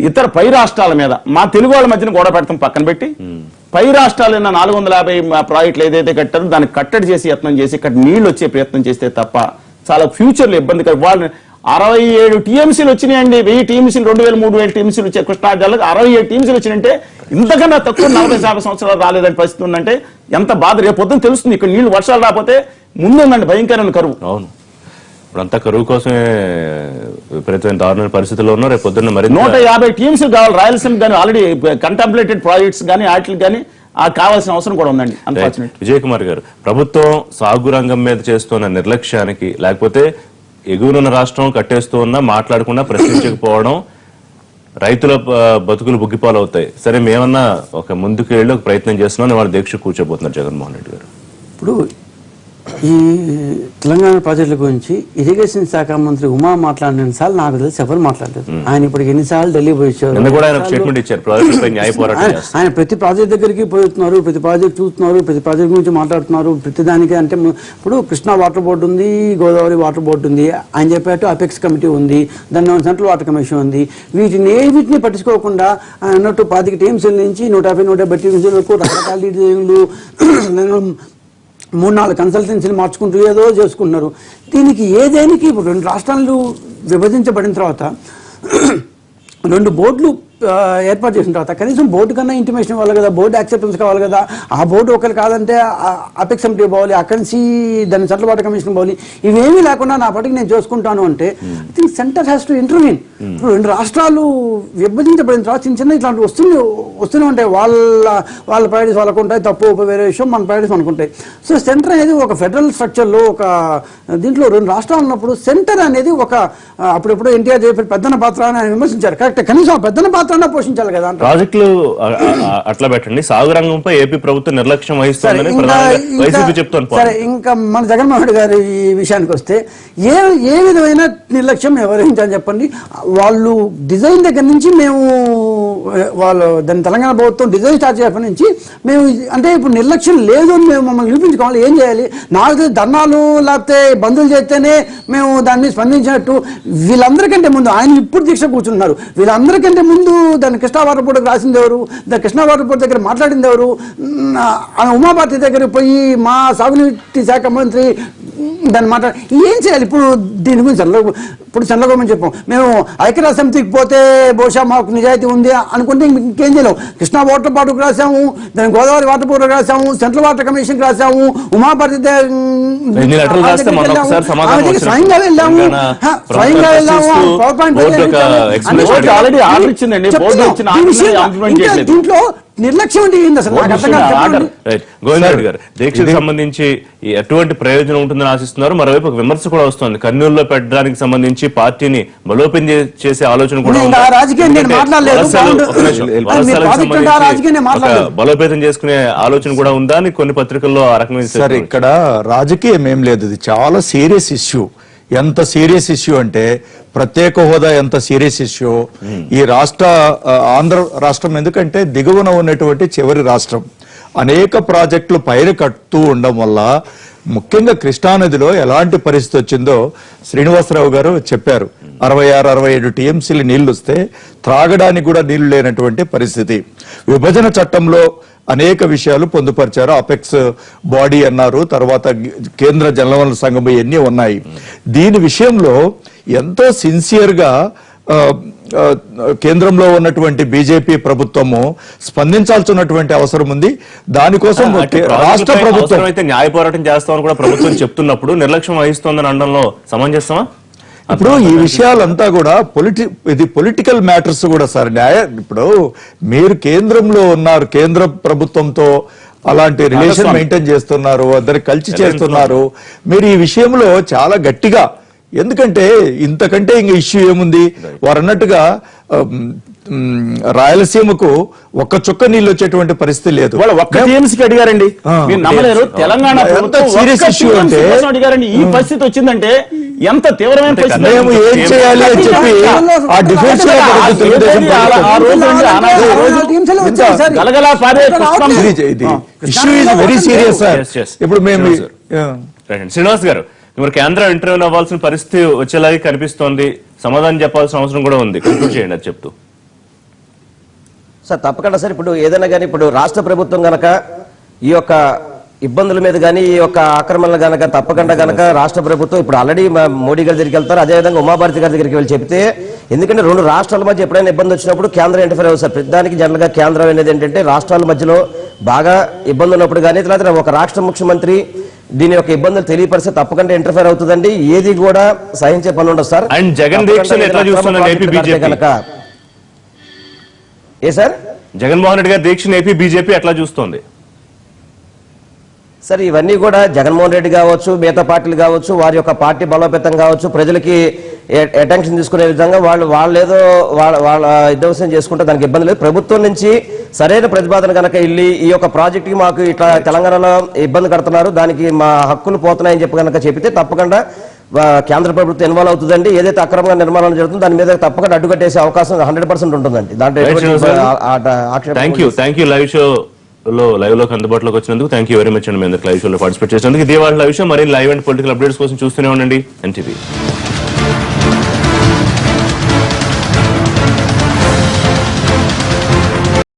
ఇతర పై రాష్ట్రాల మీద మా తెలుగు వాళ్ళ మధ్యన గొడవ పెడతాం పక్కన పెట్టి, పై రాష్ట్రాలైన 450 ప్రాజెక్టులు ఏదైతే కట్టారో దాన్ని కట్టడి చేసి యత్నం చేసి ఇక్కడ నీళ్లు వచ్చే ప్రయత్నం చేస్తే తప్ప చాలా ఫ్యూచర్ లో ఇబ్బంది. వాళ్ళు 67 టీఎంసీలు వచ్చినాయండి. 1000 టీఎంసీలు 2000 3000 టీఎంసీలు వచ్చాయి. కృష్ణా జిల్లాకు 67 టీఎంసీలు వచ్చినంటే ఇంతకన్నా తక్కువ 40-50 సంవత్సరాలు రాలేదని పరిస్థితి ఉందంటే ఎంత బాధ. రేపు పొద్దున తెలుస్తుంది. ఇక్కడ నీళ్లు వర్షాలు రాకపోతే ముందుందండి భయంకరమైన కరువు. అవును, ఇప్పుడంతా కరువు కోసమే విపరీతమైన దారుణ పరిస్థితుల్లో ఉన్నారు. రేపు పొద్దున్న మరి 150 టీఎంసీలు కావాలి రాయలసీమ కానీ. ఆల్రెడీ కంటెంప్లేటెడ్ ప్రాజెక్ట్స్ కానీ వాటికి కానీ కావాల్సిన అవసరం కూడా ఉందండి. విజయ్ కుమార్ గారు, ప్రభుత్వం సాగు రంగం మీద చేస్తున్న నిర్లక్ష్యానికి లేకపోతే ఎగువనున్న రాష్ట్రం కట్టేస్తూ ఉన్నా మాట్లాడకుండా ప్రశ్నించకపోవడం రైతుల బతుకులు బుగ్గిపాలవుతాయి. సరే మేమన్నా ఒక ముందుకు వెళ్ళి ఒక ప్రయత్నం చేస్తున్నాం, వాళ్ళు దీక్ష కూర్చోబోతున్నారు జగన్మోహన్ రెడ్డి గారు. ఇప్పుడు ఈ తెలంగాణ ప్రాజెక్టుల గురించి ఇరిగేషన్ శాఖ మంత్రి ఉమా మాట్లాడిన సార్లు నాకు తెలిసి ఎవరు మాట్లాడలేదు. ఆయన ఇప్పుడు ఎన్నిసార్లు ఢిల్లీ పోయి ఆయన ప్రతి ప్రాజెక్ట్ దగ్గరికి పోతున్నారు, ప్రతి ప్రాజెక్ట్ చూస్తున్నారు, ప్రతి ప్రాజెక్ట్ గురించి మాట్లాడుతున్నారు. ప్రతి దానికి అంటే ఇప్పుడు కృష్ణా వాటర్ బోర్డు ఉంది, గోదావరి వాటర్ బోర్డు ఉంది, ఆయన చెప్పేట్టు అపెక్స్ కమిటీ ఉంది, దాని సెంట్రల్ వాటర్ కమిషన్ ఉంది. వీటిని పట్టించుకోకుండా ఆయన అన్నట్టు 25 టీఎంసీల నుంచి 150-170 టీఎంసీల వరకు రకరకాల డిజైన్లు 3-4 కన్సల్టెన్సీలు మార్చుకుంటూ ఏదో చేసుకుంటున్నారు. దీనికి ఏదేనికి ఇప్పుడు 2 రాష్ట్రాలు విభజించబడిన తర్వాత 2 బోర్డులు ఏర్పాటు చేసిన తర్వాత కనీసం బోర్డు కన్నా ఇంటిమేషన్ ఇవ్వాలి కదా, బోర్డు యాక్సెప్టెన్స్ కావాలి కదా. ఆ బోర్డు ఒకరు కాదంటే అపెక్స్ కమిటీ పోవాలి, అక్కడి నుంచి దాన్ని చట్టబాటు కమిషన్ పోవాలి. ఇవేమీ లేకుండా నా పట్టుకు నేను చూసుకుంటాను అంటే I think centre has to intervene. ఇప్పుడు 2 రాష్ట్రాలు విభజించబడిన తర్వాత చిన్న చిన్న ఇట్లాంటి వస్తూనే ఉంటాయి. వాళ్ళ ప్రయారిటీస్ వాళ్ళకు ఉంటాయి, తప్పు వేరే విషయం, మన ప్రయారిటీస్ మనకుంటాయి. సో సెంటర్ అనేది ఒక ఫెడరల్ స్ట్రక్చర్లో ఒక దీంట్లో 2 రాష్ట్రాలు ఉన్నప్పుడు సెంటర్ అనేది ఒక అప్పుడెప్పుడు ఎన్టీఆర్ చెప్పి పెద్దన పాత్ర అని ఆయన విమర్శించారు. కరెక్ట్, కనీసం ఆ పెద్దన పాత్ర పోషించాలి కదా. ప్రాజెక్టులు అట్లా పెట్టండి, సాగు రంగంపై ఏపీ ప్రభుత్వం నిర్లక్ష్యం వహిస్తుందని ప్రధానంగా వైసీపీ చెప్తోంది. సరే, ఇంకా మన జగన్మోహన్ రెడ్డి గారి విషయానికి వస్తే ఏ విధమైన నిర్లక్ష్యం ఎవరైందని చెప్పండి. వాళ్ళు డిజైన్ దగ్గర నుంచి వాళ్ళు దాని తెలంగాణ ప్రభుత్వం డిజైన్ స్టార్ట్ చేసినప్పటి నుంచి మేము అంటే ఇప్పుడు నిర్లక్ష్యం లేదు అని మేము మమ్మల్ని నిరూపించుకోవాలి. ఏం చేయాలి? 4 ధర్నాలు లేకపోతే బంధువులు చేస్తేనే మేము దాని మీద స్పందించినట్టు వీళ్ళందరికంటే ముందు ఆయన ఇప్పుడు దీక్ష కూర్చున్నారు. వీళ్ళందరికంటే ముందు దాన్ని కృష్ణా వాటర్ బోర్డుకి రాసింది ఎవరు? దాని కృష్ణా వాటర్ బోర్డు దగ్గర మాట్లాడింది ఎవరు? ఉమాభారతి దగ్గర పోయి మా సాగునీటి శాఖ మంత్రి దాన్ని మాట్లాడి ఏం చేయాలి? ఇప్పుడు దీని గురించి చంద్రబాబు చెప్పాం, మేము ఐక్యరాజ్య సమితికి పోతే బహుశా మాకు నిజాయితీ ఉంది అనుకుంటే ఇంకేం చేయలేము. కృష్ణా వాటర్ బోర్డుకు రాసాము, దాని గోదావరి వాటర్ బోర్డుకు రాసాము, సెంట్రల్ వాటర్ కమిషన్కి రాసాము, ఉమాభారతి స్వయంగా వెళ్ళాము. ఆల్రెడీ ఆర్డర్ ఇచ్చిందండి, బోర్డు ఇచ్చిన దీంట్లో నిర్లక్ష్యం అంటే ఏంది అసలు? గోవిందరెడ్డి గారు, దీక్షకు సంబంధించి ఎటువంటి ప్రయోజనం ఉంటుందని ఆశిస్తున్నారు? మరోవైపు ఒక విమర్శ కూడా వస్తోంది, కర్నూలులో పెట్టడానికి సంబంధించి పార్టీని బలోపేతం చేసే ఆలోచన కూడా బలోపేతం చేసుకునే ఆలోచన కూడా ఉందా అని కొన్ని పత్రికల్లో ఆ రకమైన. సరే, ఇక్కడ రాజకీయం ఏం లేదు, ఇది చాలా సీరియస్ ఇష్యూ. ఎంత సీరియస్ ఇష్యూ అంటే ప్రత్యేక హోదా ఎంత సీరియస్ ఇష్యూ. ఈ ఆంధ్ర రాష్ట్రం ఎందుకంటే దిగువన ఉన్నటువంటి చివరి రాష్ట్రం, అనేక ప్రాజెక్టులు పైన కట్టుతూ ఉండడం వల్ల ముఖ్యంగా కృష్ణానదిలో ఎలాంటి పరిస్థితి వచ్చిందో శ్రీనివాసరావు గారు చెప్పారు. 66-67 టీఎంసీలు నీళ్లు వస్తే త్రాగడానికి కూడా నీళ్లు లేనటువంటి పరిస్థితి. విభజన చట్టంలో అనేక విషయాలు పొందుపరిచారు, అపెక్స్ బాడీ అన్నారు, తర్వాత కేంద్ర జలవనరుల సంఘం ఇవన్నీ ఉన్నాయి. దీని విషయంలో ఎంతో సిన్సియర్గా కేంద్రంలో ఉన్నటువంటి బీజేపీ ప్రభుత్వము స్పందించాల్సినటువంటి అవసరం ఉంది. దానికోసం రాష్ట్ర ప్రభుత్వం అయితే న్యాయ పోరాటం చేస్తామని కూడా ప్రభుత్వం చెప్తున్నప్పుడు నిర్లక్ష్యం వహిస్తోందని అనడంలో సమంజసమా? ఇప్పుడు ఈ విషయాలంతా కూడా ఇది పొలిటికల్ మ్యాటర్స్ కూడా సార్. ఇప్పుడు మీరు కేంద్రంలో ఉన్నారు, కేంద్ర ప్రభుత్వంతో అలాంటి రిలేషన్ మెయింటైన్ చేస్తున్నారు, అందరు కలిసి చేస్తున్నారు. మీరు ఈ విషయంలో చాలా గట్టిగా, ఎందుకంటే ఇంతకంటే ఇంక ఇష్యూ ఏముంది? వారు అన్నట్టుగా రాయలసీమకు ఒక్క చుక్క నీళ్ళు వచ్చేటువంటి పరిస్థితి లేదు. ఒక్క టీఎంసీకి అడిగారండి, మీరు నమ్మలేరు. తెలంగాణ సీరియస్ ఇష్యూ అంటే అడిగారండి. ఈ పరిస్థితి వచ్చిందంటే ఎంత తీవ్రమైన పరిస్థితి, మేము ఏం చేయాలి అని చెప్పి ఆ defence issue is very serious sir. ఇప్పుడు మేము శ్రీనివాస్ గారు, మరి కేంద్రం ఇంటర్వ్యూ అవ్వాల్సిన పరిస్థితి వచ్చేలాగే కనిపిస్తోంది, సమాధానం చెప్పాల్సిన అవసరం కూడా ఉంది. కంక్లూడ్ చేయండి, అది చెప్తూ. సార్ తప్పకుండా సార్, ఇప్పుడు ఏదైనా కానీ ఇప్పుడు రాష్ట్ర ప్రభుత్వం గనక ఈ యొక్క ఇబ్బందుల మీద కానీ ఈ యొక్క ఆక్రమణలు గనక తప్పకుండా గనక రాష్ట్ర ప్రభుత్వం ఇప్పుడు ఆల్రెడీ మోడీ గారి దగ్గరికి వెళ్తారు, అదేవిధంగా ఉమాభారతి గారి దగ్గరికి వెళ్ళి చెప్తే, ఎందుకంటే 2 రాష్ట్రాల మధ్య ఎప్పుడైనా ఇబ్బంది వచ్చినప్పుడు కేంద్రం ఇంటర్ఫేర్ అవుతుంది సార్. ప్రతిదానికి జనరల్ గా కేంద్రం అనేది ఏంటంటే రాష్ట్రాల మధ్యలో బాగా ఇబ్బంది ఉన్నప్పుడు కానీ తర్వాత ఒక రాష్ట్ర ముఖ్యమంత్రి దీని యొక్క ఇబ్బందులు తెలియపరిస్తే తప్పకుండా ఇంటర్ఫేర్ అవుతుందండి. ఏది కూడా సహించే పని ఉండదు సార్. అండ్ జగన్ దీక్షను ఎట్లా చూస్తున్నారు ఏపీ బీజేపీ కనుక? ఏ సార్, జగన్మోహన్ రెడ్డి గారి దీక్షను ఏపీ బీజేపీ ఎట్లా చూస్తోంది సార్? ఇవన్నీ కూడా జగన్మోహన్ రెడ్డి కావచ్చు, మిగతా పార్టీలు కావచ్చు, వారి యొక్క పార్టీ బలోపేతం కావచ్చు, ప్రజలకి అటెన్షన్ తీసుకునే విధంగా వాళ్ళేదో వాళ్ళ ఉద్దేశం చేసుకుంటే దానికి ఇబ్బంది లేదు. ప్రభుత్వం నుంచి సరైన ప్రతిపాదన కనుక వెళ్ళి ఈ యొక్క ప్రాజెక్ట్ కి మాకు ఇట్లా తెలంగాణలో ఇబ్బంది కడుతున్నారు, దానికి మా హక్కులు పోతున్నాయని చెప్పి కనుక చెబితే తప్పకుండా కేంద్ర ప్రభుత్వం ఇన్వాల్వ్ అవుతుందండి. ఏదైతే అక్రమంగా నిర్మాణం జరుగుతుందో దాని మీద తప్పకుండా అడ్డుకట్టేసే అవకాశం 100% ఉంటుందండి. దాంట్లో thank you live show live లోకి అందుబాటులోకి వచ్చినందుకు థ్యాంక్ యూ వెరీ మచ్ అండి. మీ అందరికి లైవ్ షోలో పార్టిసిపేట్ చేసినందుకు. ఇదే వాళ్ళ లైవ్ షో. మరి లైవ్ అండ్ పొలిటికల్ అప్డేట్స్ కోసం చూస్తూనే ఉండండి ఎన్టీవీ.